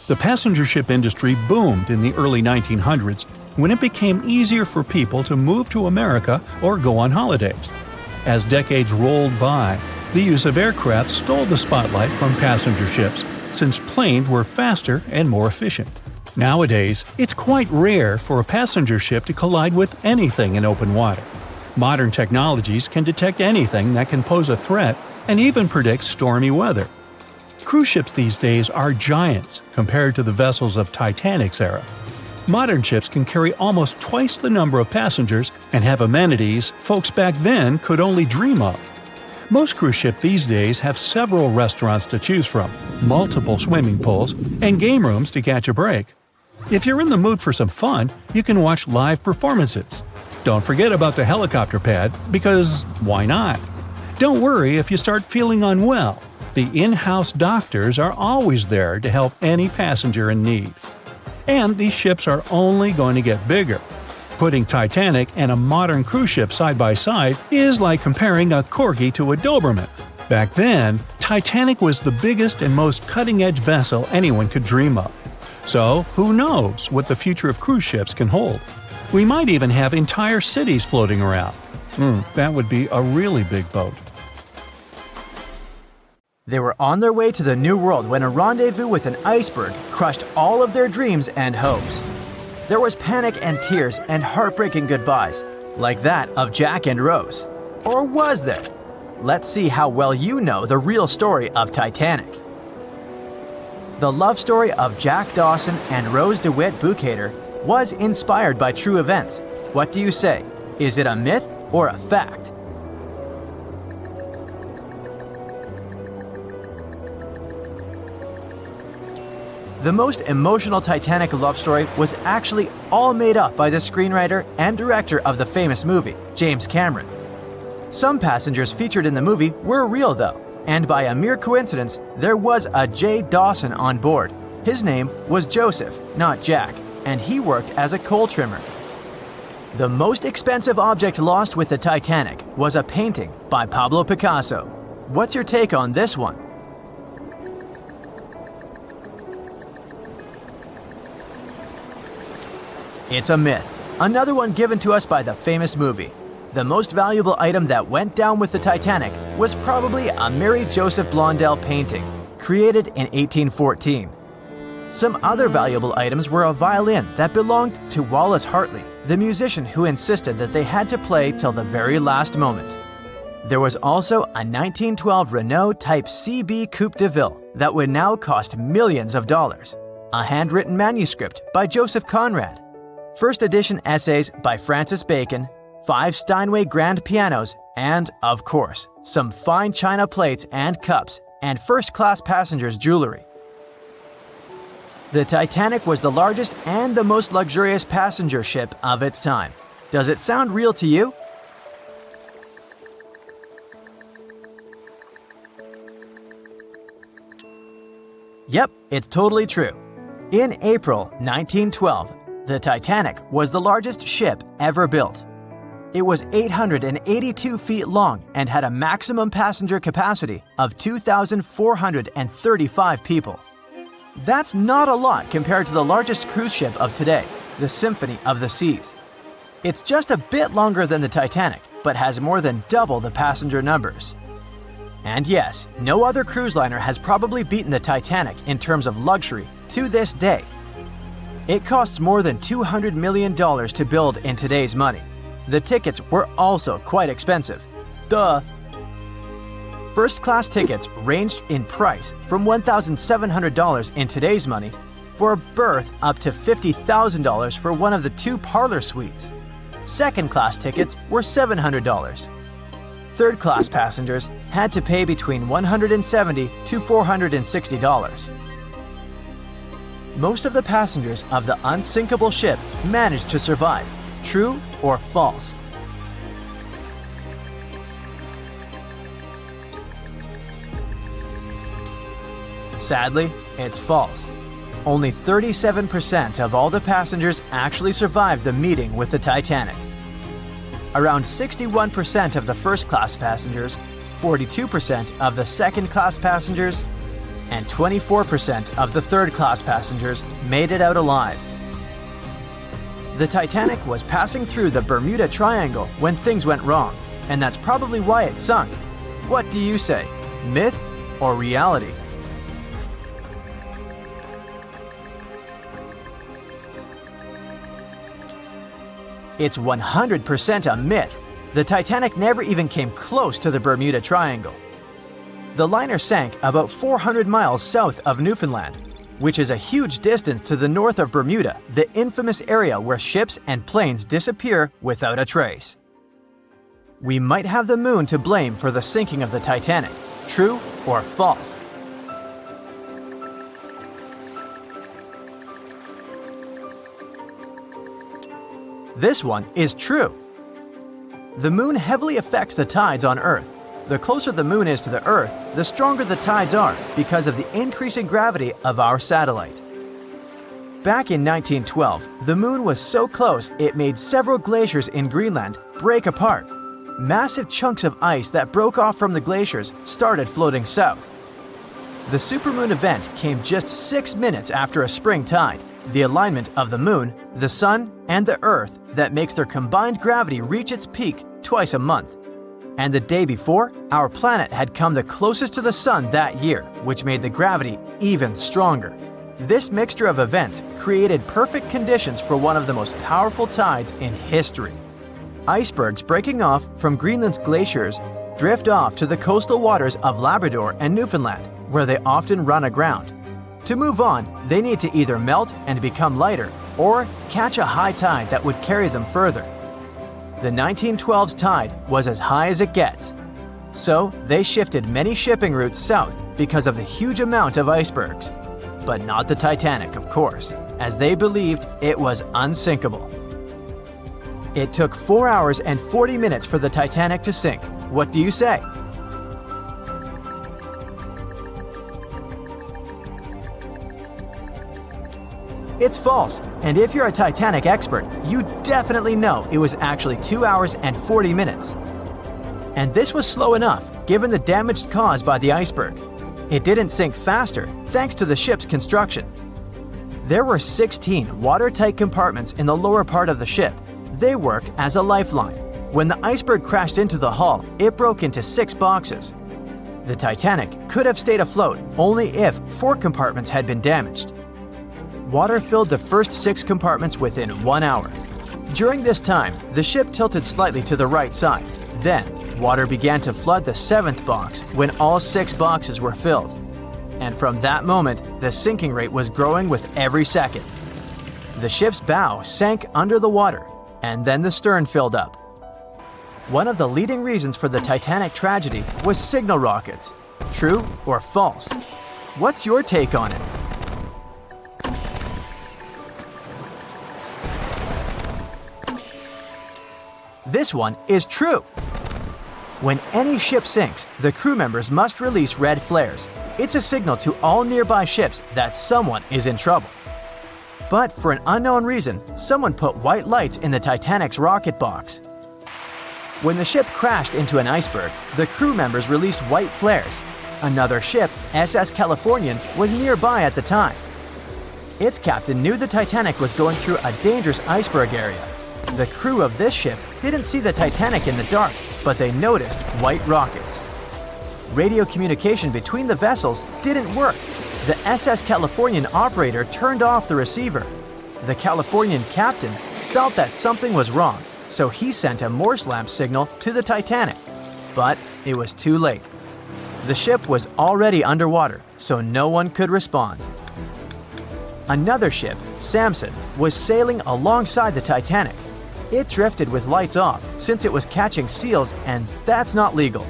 Speaker 3: The passenger ship industry boomed in the early 1900s when it became easier for people to move to America or go on holidays. As decades rolled by, the use of aircraft stole the spotlight from passenger ships, since planes were faster and more efficient. Nowadays, it's quite rare for a passenger ship to collide with anything in open water. Modern technologies can detect anything that can pose a threat and even predict stormy weather. Cruise ships these days are giants compared to the vessels of Titanic's era. Modern ships can carry almost twice the number of passengers and have amenities folks back then could only dream of. Most cruise ships these days have several restaurants to choose from, multiple swimming pools, and game rooms to catch a break. If you're in the mood for some fun, you can watch live performances. Don't forget about the helicopter pad, because why not? Don't worry if you start feeling unwell. The in-house doctors are always there to help any passenger in need. And these ships are only going to get bigger. Putting Titanic and a modern cruise ship side by side is like comparing a Corgi to a Doberman. Back then, Titanic was the biggest and most cutting-edge vessel anyone could dream of. So, who knows what the future of cruise ships can hold? We might even have entire cities floating around. That would be a really big boat.
Speaker 4: They were on their way to the New World when a rendezvous with an iceberg crushed all of their dreams and hopes. There was panic and tears and heartbreaking goodbyes, like that of Jack and Rose. Or was there? Let's see how well you know the real story of Titanic. The love story of Jack Dawson and Rose DeWitt Bukater was inspired by true events. What do you say? Is it a myth or a fact? The most emotional Titanic love story was actually all made up by the screenwriter and director of the famous movie, James Cameron. Some passengers featured in the movie were real though, and by a mere coincidence, there was a J. Dawson on board. His name was Joseph, not Jack, and he worked as a coal trimmer. The most expensive object lost with the Titanic was a painting by Pablo Picasso. What's your take on this one? It's a myth. Another one given to us by the famous movie. The most valuable item that went down with the Titanic was probably a Mary Joseph Blondell painting, created in 1814. Some other valuable items were a violin that belonged to Wallace Hartley, the musician who insisted that they had to play till the very last moment. There was also a 1912 Renault Type CB Coupe de Ville that would now cost millions of dollars, a handwritten manuscript by Joseph Conrad, first edition essays by Francis Bacon, 5 Steinway grand pianos, and, of course, some fine china plates and cups, and first-class passengers' jewelry. The Titanic was the largest and the most luxurious passenger ship of its time. Does it sound real to you? Yep, it's totally true. In April 1912, the Titanic was the largest ship ever built. It was 882 feet long and had a maximum passenger capacity of 2,435 people. That's not a lot compared to the largest cruise ship of today, the Symphony of the Seas. It's just a bit longer than the Titanic, but has more than double the passenger numbers. And yes, no other cruise liner has probably beaten the Titanic in terms of luxury to this day. It costs more than $200 million to build in today's money. The tickets were also quite expensive. Duh! First-class tickets ranged in price from $1,700 in today's money for a berth up to $50,000 for one of the 2 parlor suites. Second-class tickets were $700. Third-class passengers had to pay between $170 to $460. Most of the passengers of the unsinkable ship managed to survive. True or false? Sadly, it's false. Only 37% of all the passengers actually survived the meeting with the Titanic. Around 61% of the first-class passengers, 42% of the second-class passengers, and 24% of the third-class passengers made it out alive. The Titanic was passing through the Bermuda Triangle when things went wrong, and that's probably why it sunk. What do you say? Myth or reality? It's 100% a myth. The Titanic never even came close to the Bermuda Triangle. The liner sank about 400 miles south of Newfoundland, which is a huge distance to the north of Bermuda, the infamous area where ships and planes disappear without a trace. We might have the moon to blame for the sinking of the Titanic. True or false? This one is true. The moon heavily affects the tides on Earth. The closer the moon is to the Earth, the stronger the tides are because of the increasing gravity of our satellite. Back in 1912, the moon was so close it made several glaciers in Greenland break apart. Massive chunks of ice that broke off from the glaciers started floating south. The supermoon event came just 6 minutes after a spring tide, the alignment of the moon, the sun, and the earth that makes their combined gravity reach its peak twice a month. And the day before, our planet had come the closest to the sun that year, which made the gravity even stronger. This mixture of events created perfect conditions for one of the most powerful tides in history. Icebergs breaking off from Greenland's glaciers drift off to the coastal waters of Labrador and Newfoundland, where they often run aground. To move on, they need to either melt and become lighter or catch a high tide that would carry them further. The 1912's tide was as high as it gets. So they shifted many shipping routes south because of the huge amount of icebergs. But not the Titanic, of course, as they believed it was unsinkable. It took 4 hours and 40 minutes for the Titanic to sink. What do you say? It's false, and if you're a Titanic expert, you definitely know it was actually 2 hours and 40 minutes. And this was slow enough, given the damage caused by the iceberg. It didn't sink faster, thanks to the ship's construction. There were 16 watertight compartments in the lower part of the ship. They worked as a lifeline. When the iceberg crashed into the hull, it broke into 6 boxes. The Titanic could have stayed afloat only if 4 compartments had been damaged. Water filled the first 6 compartments within 1 hour. During this time, the ship tilted slightly to the right side. Then, water began to flood the 7th box when all 6 boxes were filled. And from that moment, the sinking rate was growing with every second. The ship's bow sank under the water, and then the stern filled up. One of the leading reasons for the Titanic tragedy was signal rockets. True or false? What's your take on it? This one is true. When any ship sinks, the crew members must release red flares. It's a signal to all nearby ships that someone is in trouble. But for an unknown reason, someone put white lights in the Titanic's rocket box. When the ship crashed into an iceberg, the crew members released white flares. Another ship, SS Californian, was nearby at the time. Its captain knew the Titanic was going through a dangerous iceberg area. The crew of this ship didn't see the Titanic in the dark, but they noticed white rockets. Radio communication between the vessels didn't work. The SS Californian operator turned off the receiver. The Californian captain felt that something was wrong, so he sent a Morse lamp signal to the Titanic. But it was too late. The ship was already underwater, so no one could respond. Another ship, Samson, was sailing alongside the Titanic. It drifted with lights off since it was catching seals, and that's not legal.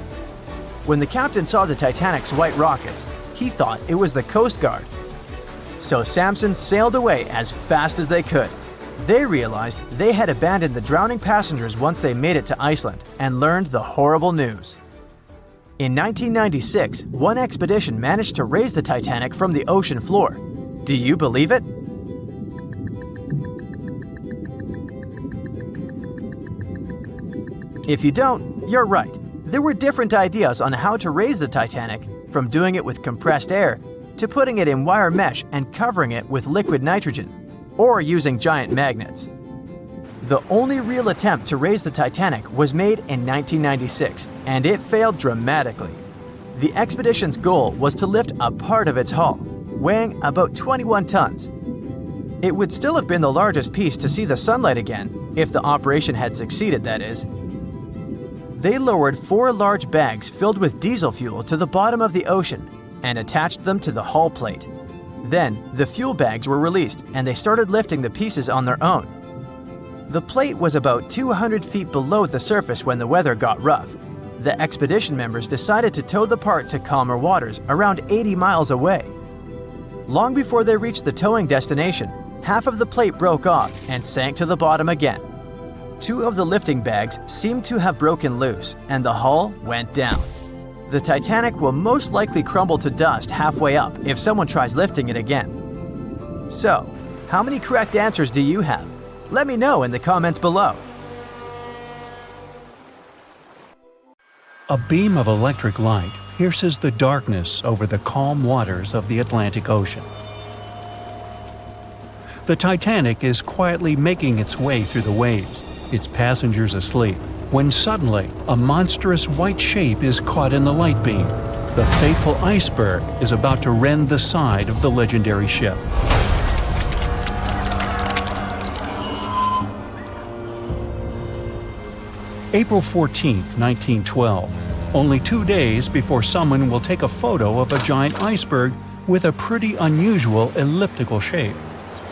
Speaker 4: When the captain saw the Titanic's white rockets, he thought it was the Coast Guard. So Samson sailed away as fast as they could. They realized they had abandoned the drowning passengers once they made it to Iceland and learned the horrible news. In 1996, one expedition managed to raise the Titanic from the ocean floor. Do you believe it? If you don't, you're right. There were different ideas on how to raise the Titanic, from doing it with compressed air to putting it in wire mesh and covering it with liquid nitrogen, or using giant magnets. The only real attempt to raise the Titanic was made in 1996, and it failed dramatically. The expedition's goal was to lift a part of its hull, weighing about 21 tons. It would still have been the largest piece to see the sunlight again, if the operation had succeeded, that is. They lowered 4 large bags filled with diesel fuel to the bottom of the ocean and attached them to the hull plate. Then, the fuel bags were released and they started lifting the pieces on their own. The plate was about 200 feet below the surface when the weather got rough. The expedition members decided to tow the part to calmer waters around 80 miles away. Long before they reached the towing destination, half of the plate broke off and sank to the bottom again. 2 of the lifting bags seemed to have broken loose, and the hull went down. The Titanic will most likely crumble to dust halfway up if someone tries lifting it again. So, how many correct answers do you have? Let me know in the comments below.
Speaker 3: A beam of electric light pierces the darkness over the calm waters of the Atlantic Ocean. The Titanic is quietly making its way through the waves, its passengers asleep, when suddenly a monstrous white shape is caught in the light beam. The fateful iceberg is about to rend the side of the legendary ship. April 14, 1912. Only 2 days before someone will take a photo of a giant iceberg with a pretty unusual elliptical shape.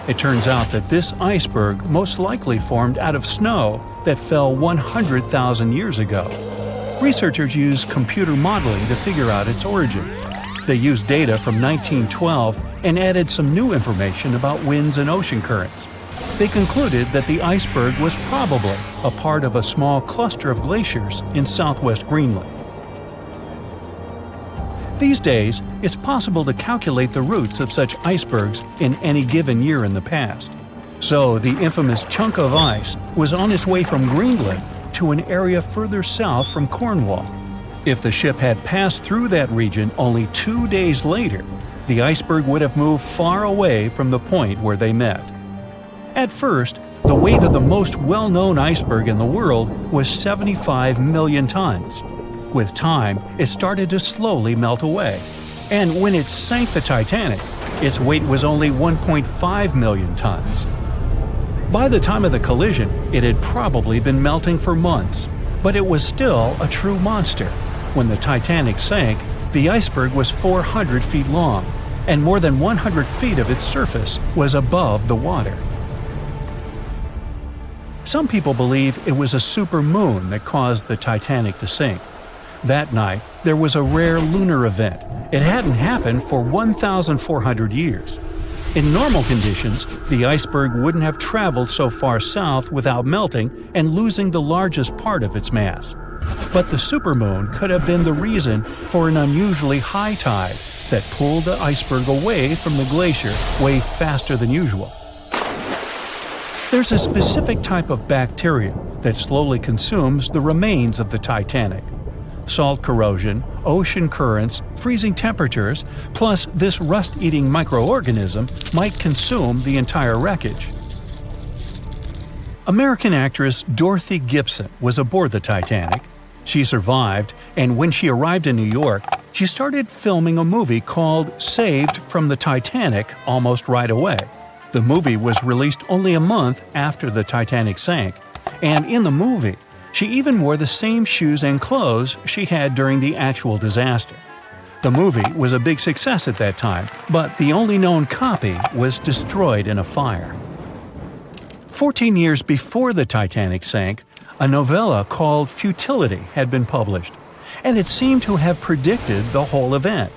Speaker 3: It turns out that this iceberg most likely formed out of snow that fell 100,000 years ago. Researchers used computer modeling to figure out its origin. They used data from 1912 and added some new information about winds and ocean currents. They concluded that the iceberg was probably a part of a small cluster of glaciers in southwest Greenland. These days, it's possible to calculate the routes of such icebergs in any given year in the past. So the infamous chunk of ice was on its way from Greenland to an area further south from Cornwall. If the ship had passed through that region only 2 days later, the iceberg would have moved far away from the point where they met. At first, the weight of the most well-known iceberg in the world was 75 million tons. With time, it started to slowly melt away. And when it sank the Titanic, its weight was only 1.5 million tons. By the time of the collision, it had probably been melting for months, but it was still a true monster. When the Titanic sank, the iceberg was 400 feet long, and more than 100 feet of its surface was above the water. Some people believe it was a supermoon that caused the Titanic to sink. That night, there was a rare lunar event. It hadn't happened for 1,400 years. In normal conditions, the iceberg wouldn't have traveled so far south without melting and losing the largest part of its mass. But the supermoon could have been the reason for an unusually high tide that pulled the iceberg away from the glacier way faster than usual. There's a specific type of bacteria that slowly consumes the remains of the Titanic. Salt corrosion, ocean currents, freezing temperatures, plus this rust-eating microorganism might consume the entire wreckage. American actress Dorothy Gibson was aboard the Titanic. She survived, and when she arrived in New York, she started filming a movie called Saved from the Titanic almost right away. The movie was released only a month after the Titanic sank, and in the movie, she even wore the same shoes and clothes she had during the actual disaster. The movie was a big success at that time, but the only known copy was destroyed in a fire. 14 years before the Titanic sank, a novella called Futility had been published, and it seemed to have predicted the whole event.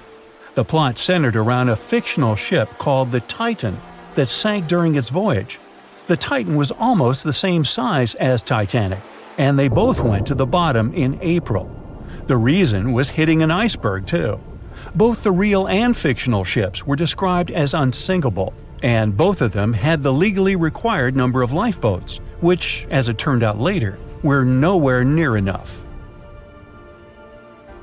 Speaker 3: The plot centered around a fictional ship called the Titan that sank during its voyage. The Titan was almost the same size as Titanic, and they both went to the bottom in April. The reason was hitting an iceberg, too. Both the real and fictional ships were described as unsinkable, and both of them had the legally required number of lifeboats, which, as it turned out later, were nowhere near enough.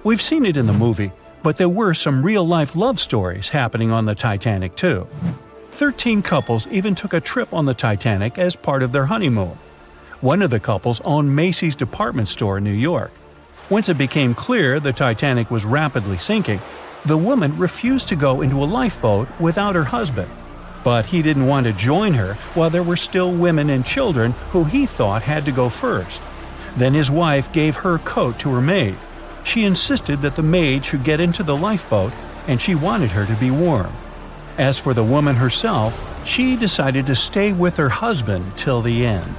Speaker 3: We've seen it in the movie, but there were some real-life love stories happening on the Titanic, too. 13 couples even took a trip on the Titanic as part of their honeymoon. One of the couples owned Macy's department store in New York. Once it became clear the Titanic was rapidly sinking, the woman refused to go into a lifeboat without her husband. But he didn't want to join her while there were still women and children who he thought had to go first. Then his wife gave her coat to her maid. She insisted that the maid should get into the lifeboat, and she wanted her to be warm. As for the woman herself, she decided to stay with her husband till the end.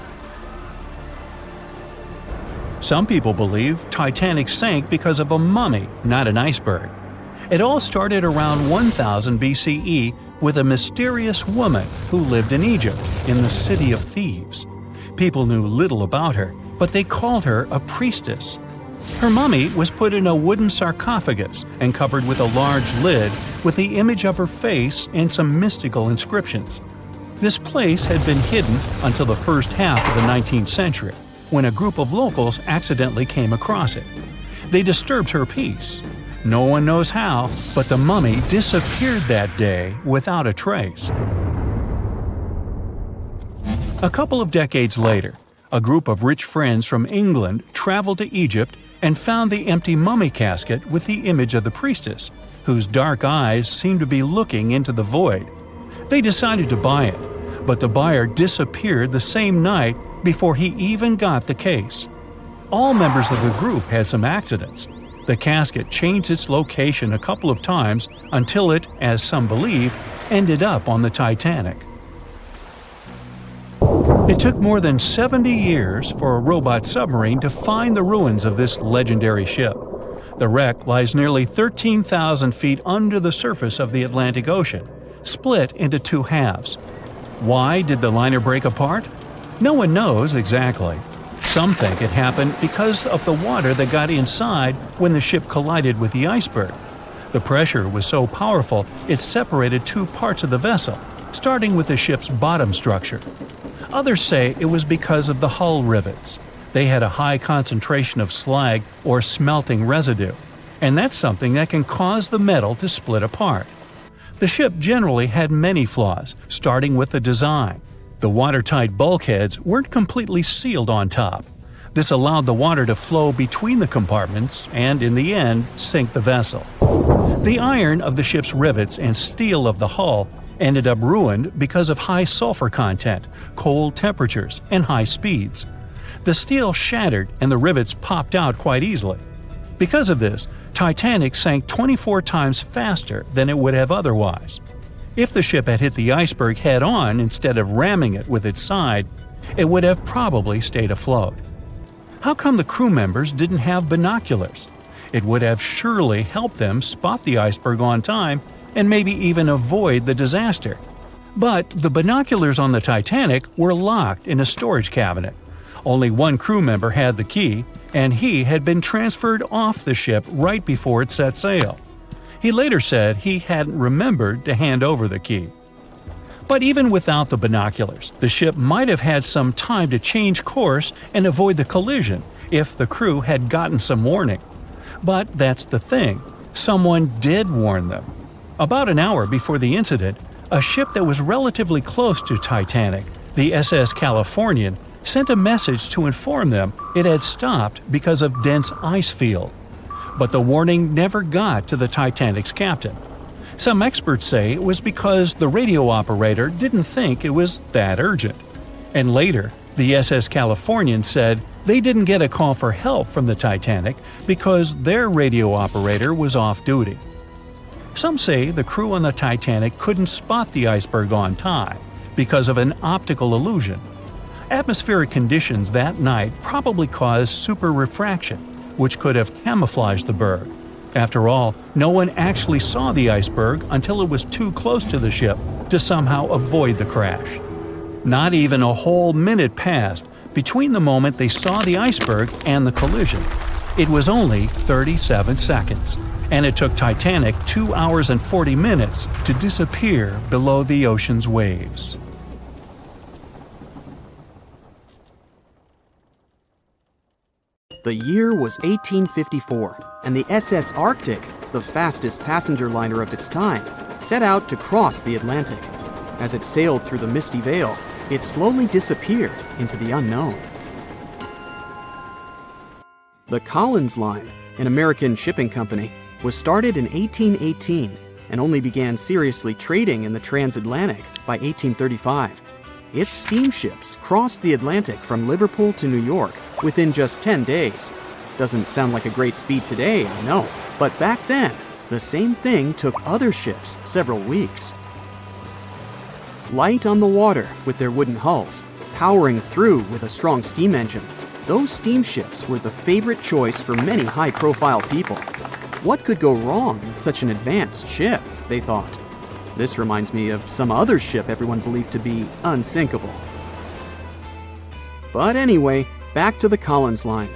Speaker 3: Some people believe Titanic sank because of a mummy, not an iceberg. It all started around 1000 BCE with a mysterious woman who lived in Egypt, in the City of Thieves. People knew little about her, but they called her a priestess. Her mummy was put in a wooden sarcophagus and covered with a large lid with the image of her face and some mystical inscriptions. This place had been hidden until the first half of the 19th century, when a group of locals accidentally came across it. They disturbed her peace. No one knows how, but the mummy disappeared that day without a trace. A couple of decades later, a group of rich friends from England traveled to Egypt and found the empty mummy casket with the image of the priestess, whose dark eyes seemed to be looking into the void. They decided to buy it, but the buyer disappeared the same night before he even got the case. All members of the group had some accidents. The casket changed its location a couple of times until it, as some believe, ended up on the Titanic. It took more than 70 years for a robot submarine to find the ruins of this legendary ship. The wreck lies nearly 13,000 feet under the surface of the Atlantic Ocean, split into two halves. Why did the liner break apart? No one knows exactly. Some think it happened because of the water that got inside when the ship collided with the iceberg. The pressure was so powerful it separated two parts of the vessel, starting with the ship's bottom structure. Others say it was because of the hull rivets. They had a high concentration of slag or smelting residue, and that's something that can cause the metal to split apart. The ship generally had many flaws, starting with the design. The watertight bulkheads weren't completely sealed on top. This allowed the water to flow between the compartments and, in the end, sink the vessel. The iron of the ship's rivets and steel of the hull ended up ruined because of high sulfur content, cold temperatures, and high speeds. The steel shattered and the rivets popped out quite easily. Because of this, Titanic sank 24 times faster than it would have otherwise. If the ship had hit the iceberg head-on instead of ramming it with its side, it would have probably stayed afloat. How come the crew members didn't have binoculars? It would have surely helped them spot the iceberg on time and maybe even avoid the disaster. But the binoculars on the Titanic were locked in a storage cabinet. Only one crew member had the key, and he had been transferred off the ship right before it set sail. He later said he hadn't remembered to hand over the key. But even without the binoculars, the ship might have had some time to change course and avoid the collision if the crew had gotten some warning. But that's the thing, someone did warn them. About an hour before the incident, a ship that was relatively close to Titanic, the SS Californian, sent a message to inform them it had stopped because of dense ice field. But the warning never got to the Titanic's captain. Some experts say it was because the radio operator didn't think it was that urgent. And later, the SS Californian said they didn't get a call for help from the Titanic because their radio operator was off duty. Some say the crew on the Titanic couldn't spot the iceberg on time because of an optical illusion. Atmospheric conditions that night probably caused super refraction, which could have camouflaged the berg. After all, no one actually saw the iceberg until it was too close to the ship to somehow avoid the crash. Not even a whole minute passed between the moment they saw the iceberg and the collision. It was only 37 seconds, and it took Titanic 2 hours and 40 minutes to disappear below the ocean's waves.
Speaker 2: The year was 1854, and the SS Arctic, the fastest passenger liner of its time, set out to cross the Atlantic. As it sailed through the misty veil, it slowly disappeared into the unknown. The Collins Line, an American shipping company, was started in 1818 and only began seriously trading in the transatlantic by 1835. Its steamships crossed the Atlantic from Liverpool to New York within just 10 days. Doesn't sound like a great speed today, I know, but back then, the same thing took other ships several weeks. Light on the water with their wooden hulls, powering through with a strong steam engine, those steamships were the favorite choice for many high-profile people. What could go wrong with such an advanced ship, they thought. This reminds me of some other ship everyone believed to be unsinkable. But anyway, back to the Collins Line.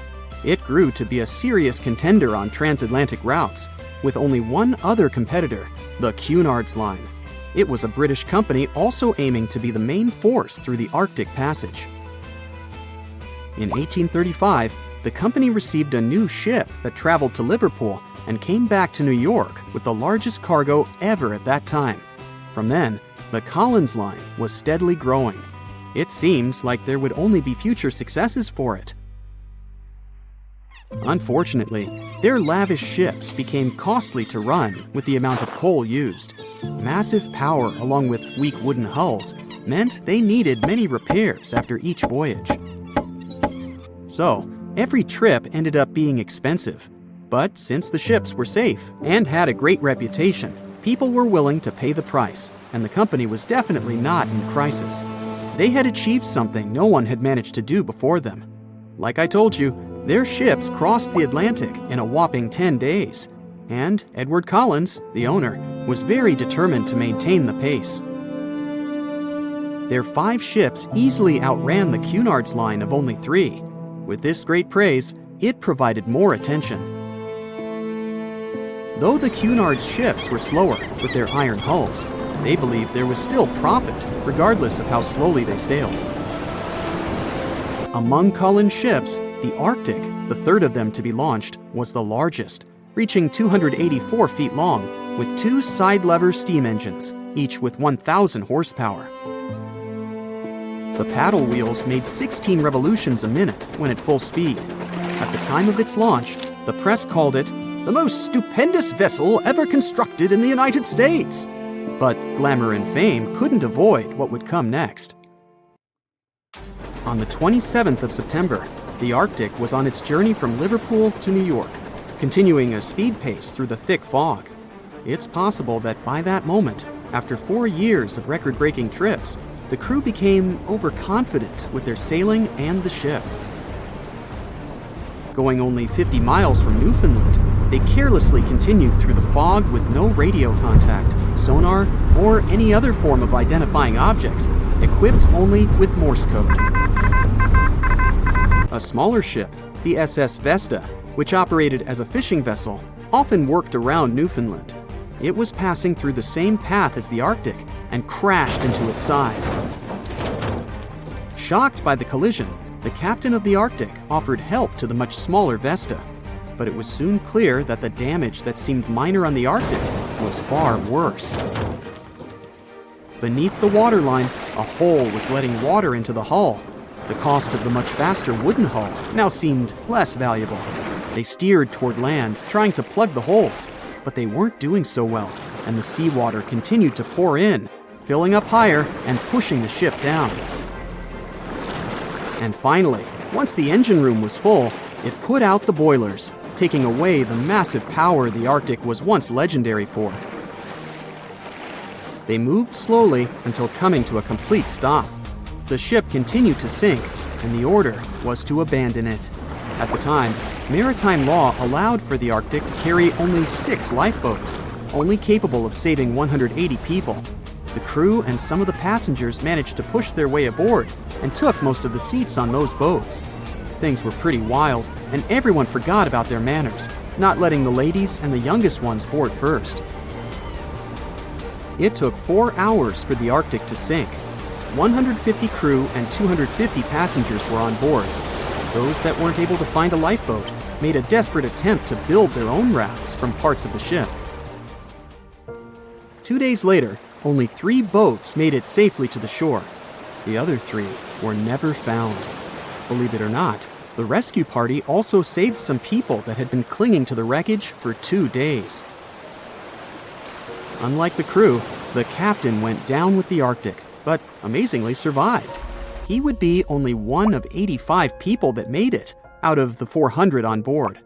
Speaker 2: It grew to be a serious contender on transatlantic routes, with only one other competitor, the Cunard's Line. It was a British company also aiming to be the main force through the Arctic Passage. In 1835, the company received a new ship that traveled to Liverpool and came back to New York with the largest cargo ever at that time. From then, the Collins line was steadily growing. It seemed like there would only be future successes for it. Unfortunately, their lavish ships became costly to run with the amount of coal used. Massive power along with weak wooden hulls meant they needed many repairs after each voyage. So, every trip ended up being expensive. But since the ships were safe and had a great reputation, people were willing to pay the price, and the company was definitely not in crisis. They had achieved something no one had managed to do before them. Like I told you, their ships crossed the Atlantic in a whopping 10 days, and Edward Collins, the owner, was very determined to maintain the pace. Their 5 ships easily outran the Cunard's line of only 3. With this great praise, it provided more attention. Though the Cunard's ships were slower with their iron hulls, they believed there was still profit, regardless of how slowly they sailed. Among Collins' ships, the Arctic, the third of them to be launched, was the largest, reaching 284 feet long, with 2 side-lever steam engines, each with 1,000 horsepower. The paddle wheels made 16 revolutions a minute when at full speed. At the time of its launch, the press called it the most stupendous vessel ever constructed in the United States. But glamour and fame couldn't avoid what would come next. On the 27th of September, the Arctic was on its journey from Liverpool to New York, continuing a speed pace through the thick fog. It's possible that by that moment, after 4 years of record-breaking trips, the crew became overconfident with their sailing and the ship. Going only 50 miles from Newfoundland, they carelessly continued through the fog with no radio contact, sonar, or any other form of identifying objects, equipped only with Morse code. A smaller ship, the SS Vesta, which operated as a fishing vessel, often worked around Newfoundland. It was passing through the same path as the Arctic and crashed into its side. Shocked by the collision, the captain of the Arctic offered help to the much smaller Vesta, but it was soon clear that the damage that seemed minor on the Arctic was far worse. Beneath the waterline, a hole was letting water into the hull. The cost of the much faster wooden hull now seemed less valuable. They steered toward land, trying to plug the holes, but they weren't doing so well, and the seawater continued to pour in, filling up higher and pushing the ship down. And finally, once the engine room was full, it put out the boilers, taking away the massive power the Arctic was once legendary for. They moved slowly until coming to a complete stop. The ship continued to sink, and the order was to abandon it. At the time, maritime law allowed for the Arctic to carry only 6 lifeboats, only capable of saving 180 people. The crew and some of the passengers managed to push their way aboard and took most of the seats on those boats. Things were pretty wild, and everyone forgot about their manners, not letting the ladies and the youngest ones board first. It took 4 hours for the Arctic to sink. 150 crew and 250 passengers were on board. Those that weren't able to find a lifeboat made a desperate attempt to build their own rafts from parts of the ship. 2 days later, only 3 boats made it safely to the shore. The other 3 were never found. Believe it or not, the rescue party also saved some people that had been clinging to the wreckage for 2 days. Unlike the crew, the captain went down with the Arctic, but amazingly survived. He would be only one of 85 people that made it, out of the 400 on board.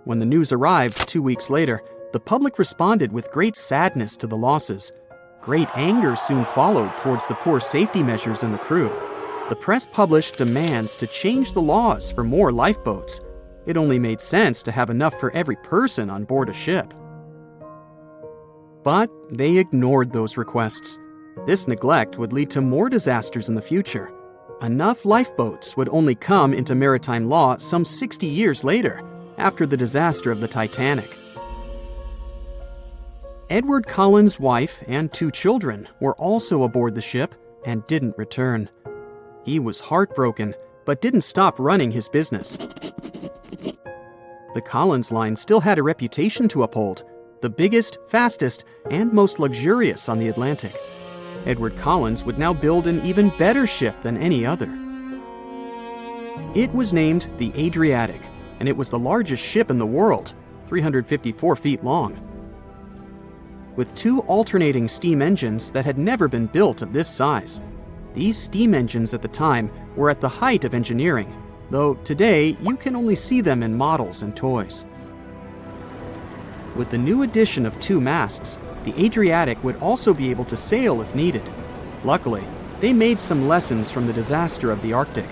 Speaker 2: When the news arrived 2 weeks later, the public responded with great sadness to the losses. Great anger soon followed towards the poor safety measures in the crew. The press published demands to change the laws for more lifeboats. It only made sense to have enough for every person on board a ship. But they ignored those requests. This neglect would lead to more disasters in the future. Enough lifeboats would only come into maritime law some 60 years later, after the disaster of the Titanic. Edward Collins' wife and 2 children were also aboard the ship and didn't return. He was heartbroken, but didn't stop running his business. The Collins Line still had a reputation to uphold, the biggest, fastest, and most luxurious on the Atlantic. Edward Collins would now build an even better ship than any other. It was named the Adriatic, and it was the largest ship in the world, 354 feet long. With 2 alternating steam engines that had never been built of this size. These steam engines at the time were at the height of engineering, though today you can only see them in models and toys. With the new addition of 2 masts, the Adriatic would also be able to sail if needed. Luckily, they made some lessons from the disaster of the Arctic.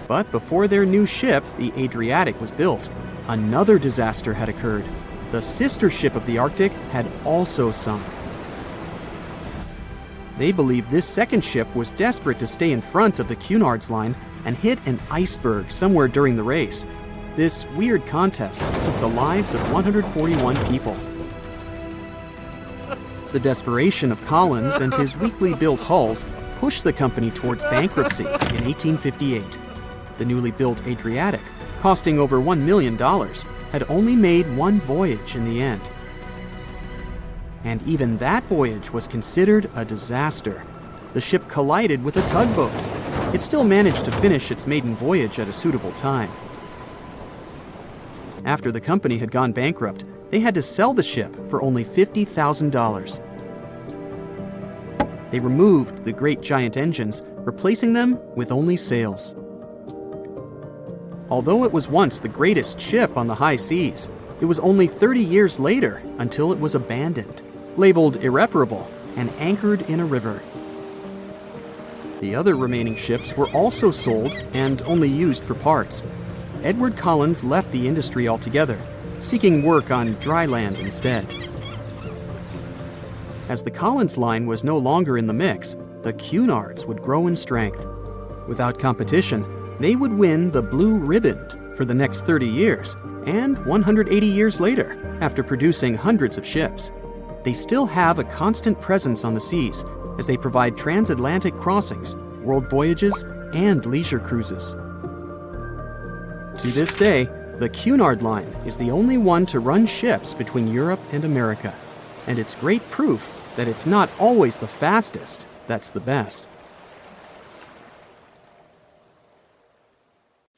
Speaker 2: But before their new ship, the Adriatic, was built, another disaster had occurred. The sister ship of the Arctic had also sunk. They believed this second ship was desperate to stay in front of the Cunard's line and hit an iceberg somewhere during the race. This weird contest took the lives of 141 people. The desperation of Collins and his weakly built hulls pushed the company towards bankruptcy in 1858. The newly built Adriatic, costing over $1 million, had only made one voyage in the end. And even that voyage was considered a disaster. The ship collided with a tugboat. It still managed to finish its maiden voyage at a suitable time. After the company had gone bankrupt, they had to sell the ship for only $50,000. They removed the great giant engines, replacing them with only sails. Although it was once the greatest ship on the high seas, it was only 30 years later until it was abandoned, labeled irreparable, and anchored in a river. The other remaining ships were also sold and only used for parts. Edward Collins left the industry altogether, seeking work on dry land instead. As the Collins Line was no longer in the mix, the Cunards would grow in strength. Without competition, they would win the Blue Ribbon for the next 30 years, and 180 years later, after producing hundreds of ships. They still have a constant presence on the seas as they provide transatlantic crossings, world voyages, and leisure cruises. To this day, the Cunard Line is the only one to run ships between Europe and America, and it's great proof that it's not always the fastest that's the best.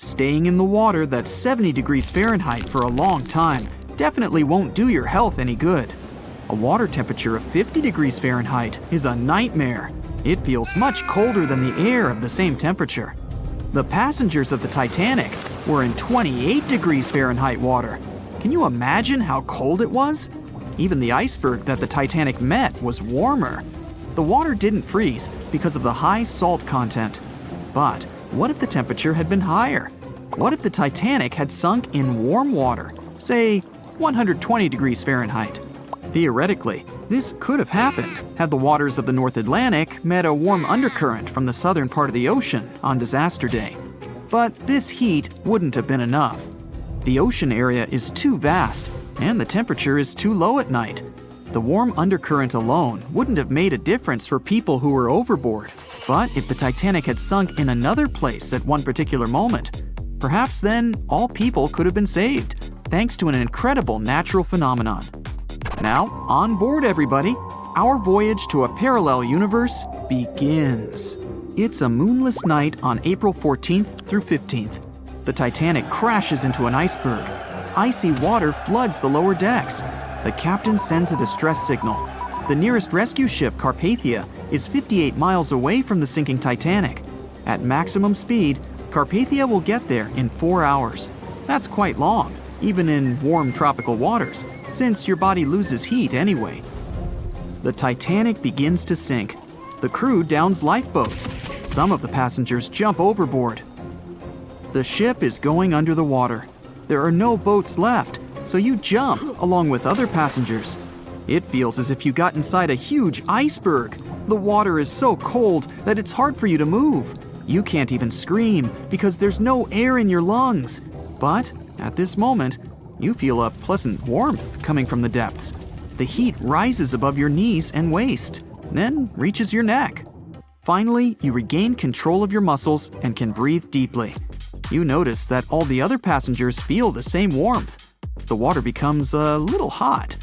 Speaker 5: Staying in the water that's 70 degrees Fahrenheit for a long time definitely won't do your health any good. A water temperature of 50 degrees Fahrenheit is a nightmare. It feels much colder than the air of the same temperature. The passengers of the Titanic were in 28 degrees Fahrenheit water. Can you imagine how cold it was? Even the iceberg that the Titanic met was warmer. The water didn't freeze because of the high salt content. But what if the temperature had been higher? What if the Titanic had sunk in warm water, say 120 degrees Fahrenheit? Theoretically, this could have happened had the waters of the North Atlantic met a warm undercurrent from the southern part of the ocean on disaster day. But this heat wouldn't have been enough. The ocean area is too vast, and the temperature is too low at night. The warm undercurrent alone wouldn't have made a difference for people who were overboard. But if the Titanic had sunk in another place at one particular moment, perhaps then all people could have been saved, thanks to an incredible natural phenomenon. Now, on board everybody, our voyage to a parallel universe begins. It's a moonless night on April 14th through 15th. The Titanic crashes into an iceberg. Icy water floods the lower decks. The captain sends a distress signal. The nearest rescue ship, Carpathia, is 58 miles away from the sinking Titanic. At maximum speed, Carpathia will get there in 4 hours. That's quite long, even in warm tropical waters, since your body loses heat anyway. The Titanic begins to sink. The crew downs lifeboats. Some of the passengers jump overboard. The ship is going under the water. There are no boats left, so you jump along with other passengers. It feels as if you got inside a huge iceberg. The water is so cold that it's hard for you to move. You can't even scream because there's no air in your lungs. But at this moment, you feel a pleasant warmth coming from the depths. The heat rises above your knees and waist, then reaches your neck. Finally, you regain control of your muscles and can breathe deeply. You notice that all the other passengers feel the same warmth. The water becomes a little hot.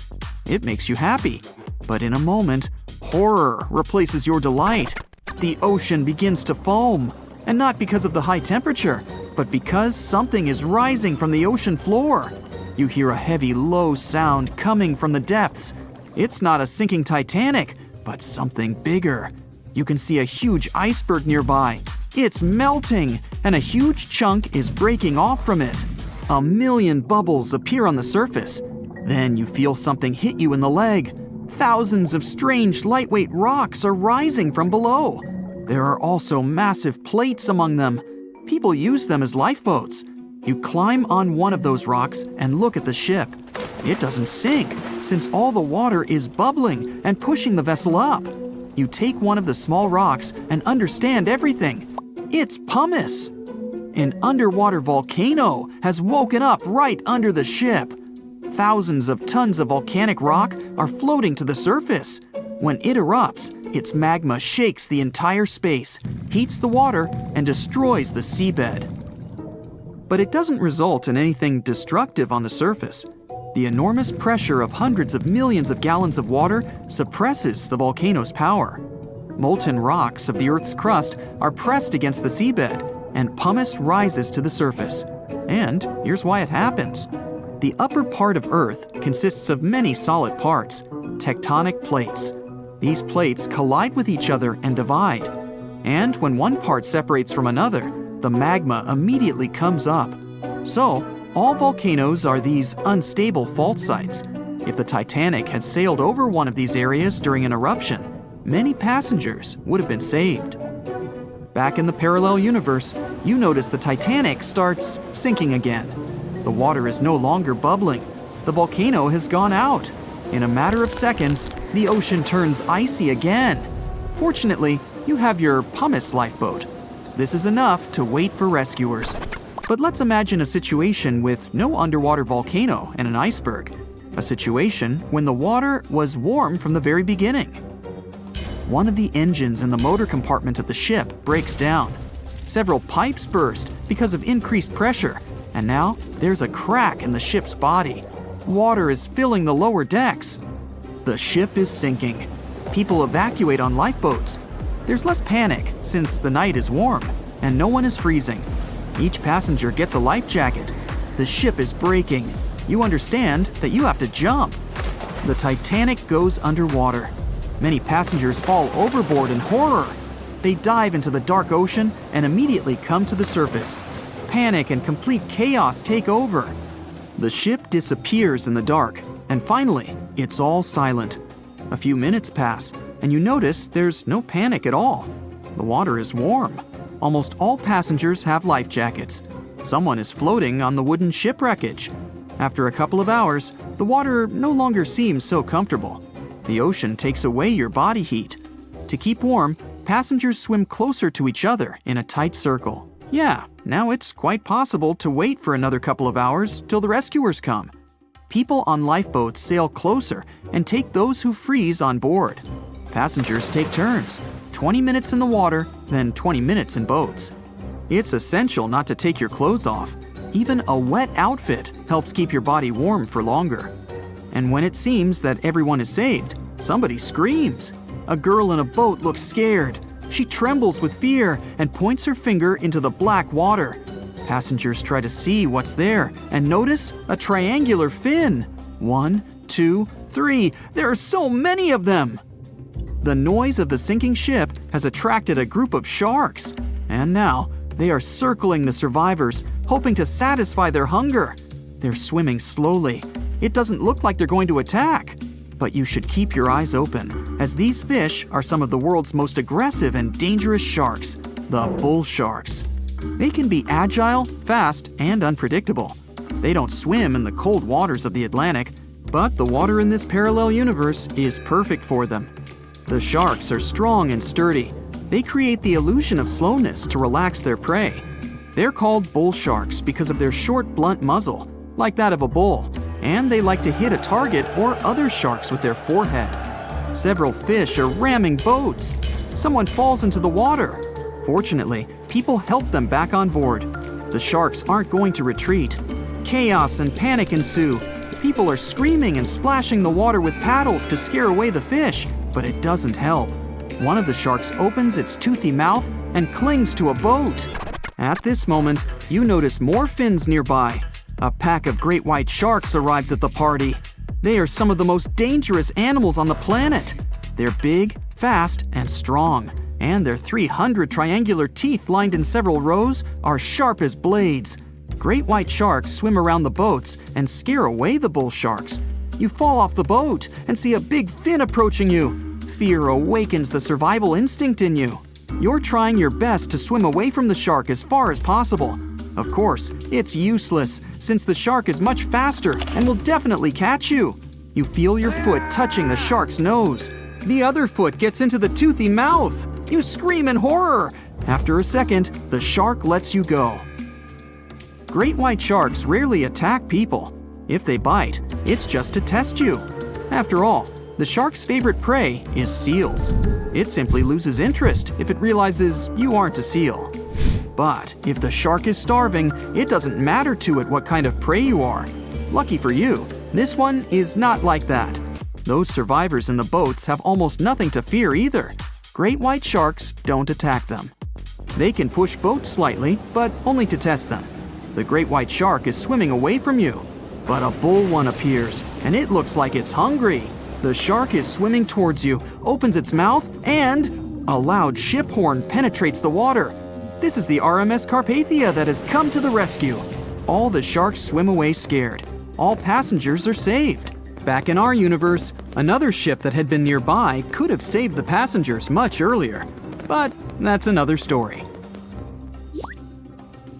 Speaker 5: It makes you happy. But in a moment, horror replaces your delight. The ocean begins to foam. And not because of the high temperature, but because something is rising from the ocean floor. You hear a heavy, low sound coming from the depths. It's not a sinking Titanic, but something bigger. You can see a huge iceberg nearby. It's melting, and a huge chunk is breaking off from it. A million bubbles appear on the surface. Then you feel something hit you in the leg. Thousands of strange lightweight rocks are rising from below. There are also massive plates among them. People use them as lifeboats. You climb on one of those rocks and look at the ship. It doesn't sink, since all the water is bubbling and pushing the vessel up. You take one of the small rocks and understand everything. It's pumice. An underwater volcano has woken up right under the ship. Thousands of tons of volcanic rock are floating to the surface. When it erupts, its magma shakes the entire space, heats the water, and destroys the seabed. But it doesn't result in anything destructive on the surface. The enormous pressure of hundreds of millions of gallons of water suppresses the volcano's power. Molten rocks of the Earth's crust are pressed against the seabed, and pumice rises to the surface. And here's why it happens. The upper part of Earth consists of many solid parts, tectonic plates. These plates collide with each other and divide. And when one part separates from another, the magma immediately comes up. So, all volcanoes are these unstable fault sites. If the Titanic had sailed over one of these areas during an eruption, many passengers would have been saved. Back in the parallel universe, you notice the Titanic starts sinking again. The water is no longer bubbling. The volcano has gone out. In a matter of seconds, the ocean turns icy again. Fortunately, you have your pumice lifeboat. This is enough to wait for rescuers. But let's imagine a situation with no underwater volcano and an iceberg. A situation when the water was warm from the very beginning. One of the engines in the motor compartment of the ship breaks down. Several pipes burst because of increased pressure, and now there's a crack in the ship's body. Water is filling the lower decks. The ship is sinking. People evacuate on lifeboats. There's less panic since the night is warm and no one is freezing. Each passenger gets a life jacket. The ship is breaking. You understand that you have to jump. The Titanic goes underwater. Many passengers fall overboard in horror. They dive into the dark ocean and immediately come to the surface. Panic and complete chaos take over. The ship disappears in the dark, and finally, it's all silent. A few minutes pass, and you notice there's no panic at all. The water is warm. Almost all passengers have life jackets. Someone is floating on the wooden ship wreckage. After a couple of hours, the water no longer seems so comfortable. The ocean takes away your body heat. To keep warm, passengers swim closer to each other in a tight circle. Yeah, now it's quite possible to wait for another couple of hours till the rescuers come. People on lifeboats sail closer and take those who freeze on board. Passengers take turns, 20 minutes in the water, then 20 minutes in boats. It's essential not to take your clothes off. Even a wet outfit helps keep your body warm for longer. And when it seems that everyone is saved, somebody screams. A girl in a boat looks scared. She trembles with fear and points her finger into the black water. Passengers try to see what's there and notice a triangular fin. 1, 2, 3. There are so many of them! The noise of the sinking ship has attracted a group of sharks. And now, they are circling the survivors, hoping to satisfy their hunger. They're swimming slowly. It doesn't look like they're going to attack. But you should keep your eyes open, as these fish are some of the world's most aggressive and dangerous sharks, the bull sharks. They can be agile, fast, and unpredictable. They don't swim in the cold waters of the Atlantic, but the water in this parallel universe is perfect for them. The sharks are strong and sturdy. They create the illusion of slowness to relax their prey. They're called bull sharks because of their short, blunt muzzle, like that of a bull, and they like to hit a target or other sharks with their forehead. Several fish are ramming boats. Someone falls into the water. Fortunately, people help them back on board. The sharks aren't going to retreat. Chaos and panic ensue. People are screaming and splashing the water with paddles to scare away the fish, but it doesn't help. One of the sharks opens its toothy mouth and clings to a boat. At this moment, you notice more fins nearby. A pack of great white sharks arrives at the party. They are some of the most dangerous animals on the planet. They're big, fast, and strong, and their 300 triangular teeth lined in several rows are sharp as blades. Great white sharks swim around the boats and scare away the bull sharks. You fall off the boat and see a big fin approaching you. Fear awakens the survival instinct in you. You're trying your best to swim away from the shark as far as possible. Of course, it's useless, since the shark is much faster and will definitely catch you. You feel your foot touching the shark's nose. The other foot gets into the toothy mouth. You scream in horror. After a second, the shark lets you go. Great white sharks rarely attack people. If they bite, it's just to test you. After all, the shark's favorite prey is seals. It simply loses interest if it realizes you aren't a seal. But if the shark is starving, it doesn't matter to it what kind of prey you are. Lucky for you, this one is not like that. Those survivors in the boats have almost nothing to fear either. Great white sharks don't attack them. They can push boats slightly, but only to test them. The great white shark is swimming away from you. But a bull one appears, and it looks like it's hungry. The shark is swimming towards you, opens its mouth, and a loud ship horn penetrates the water. This is the RMS Carpathia that has come to the rescue. All the sharks swim away scared. All passengers are saved. Back in our universe, another ship that had been nearby could have saved the passengers much earlier. But that's another story.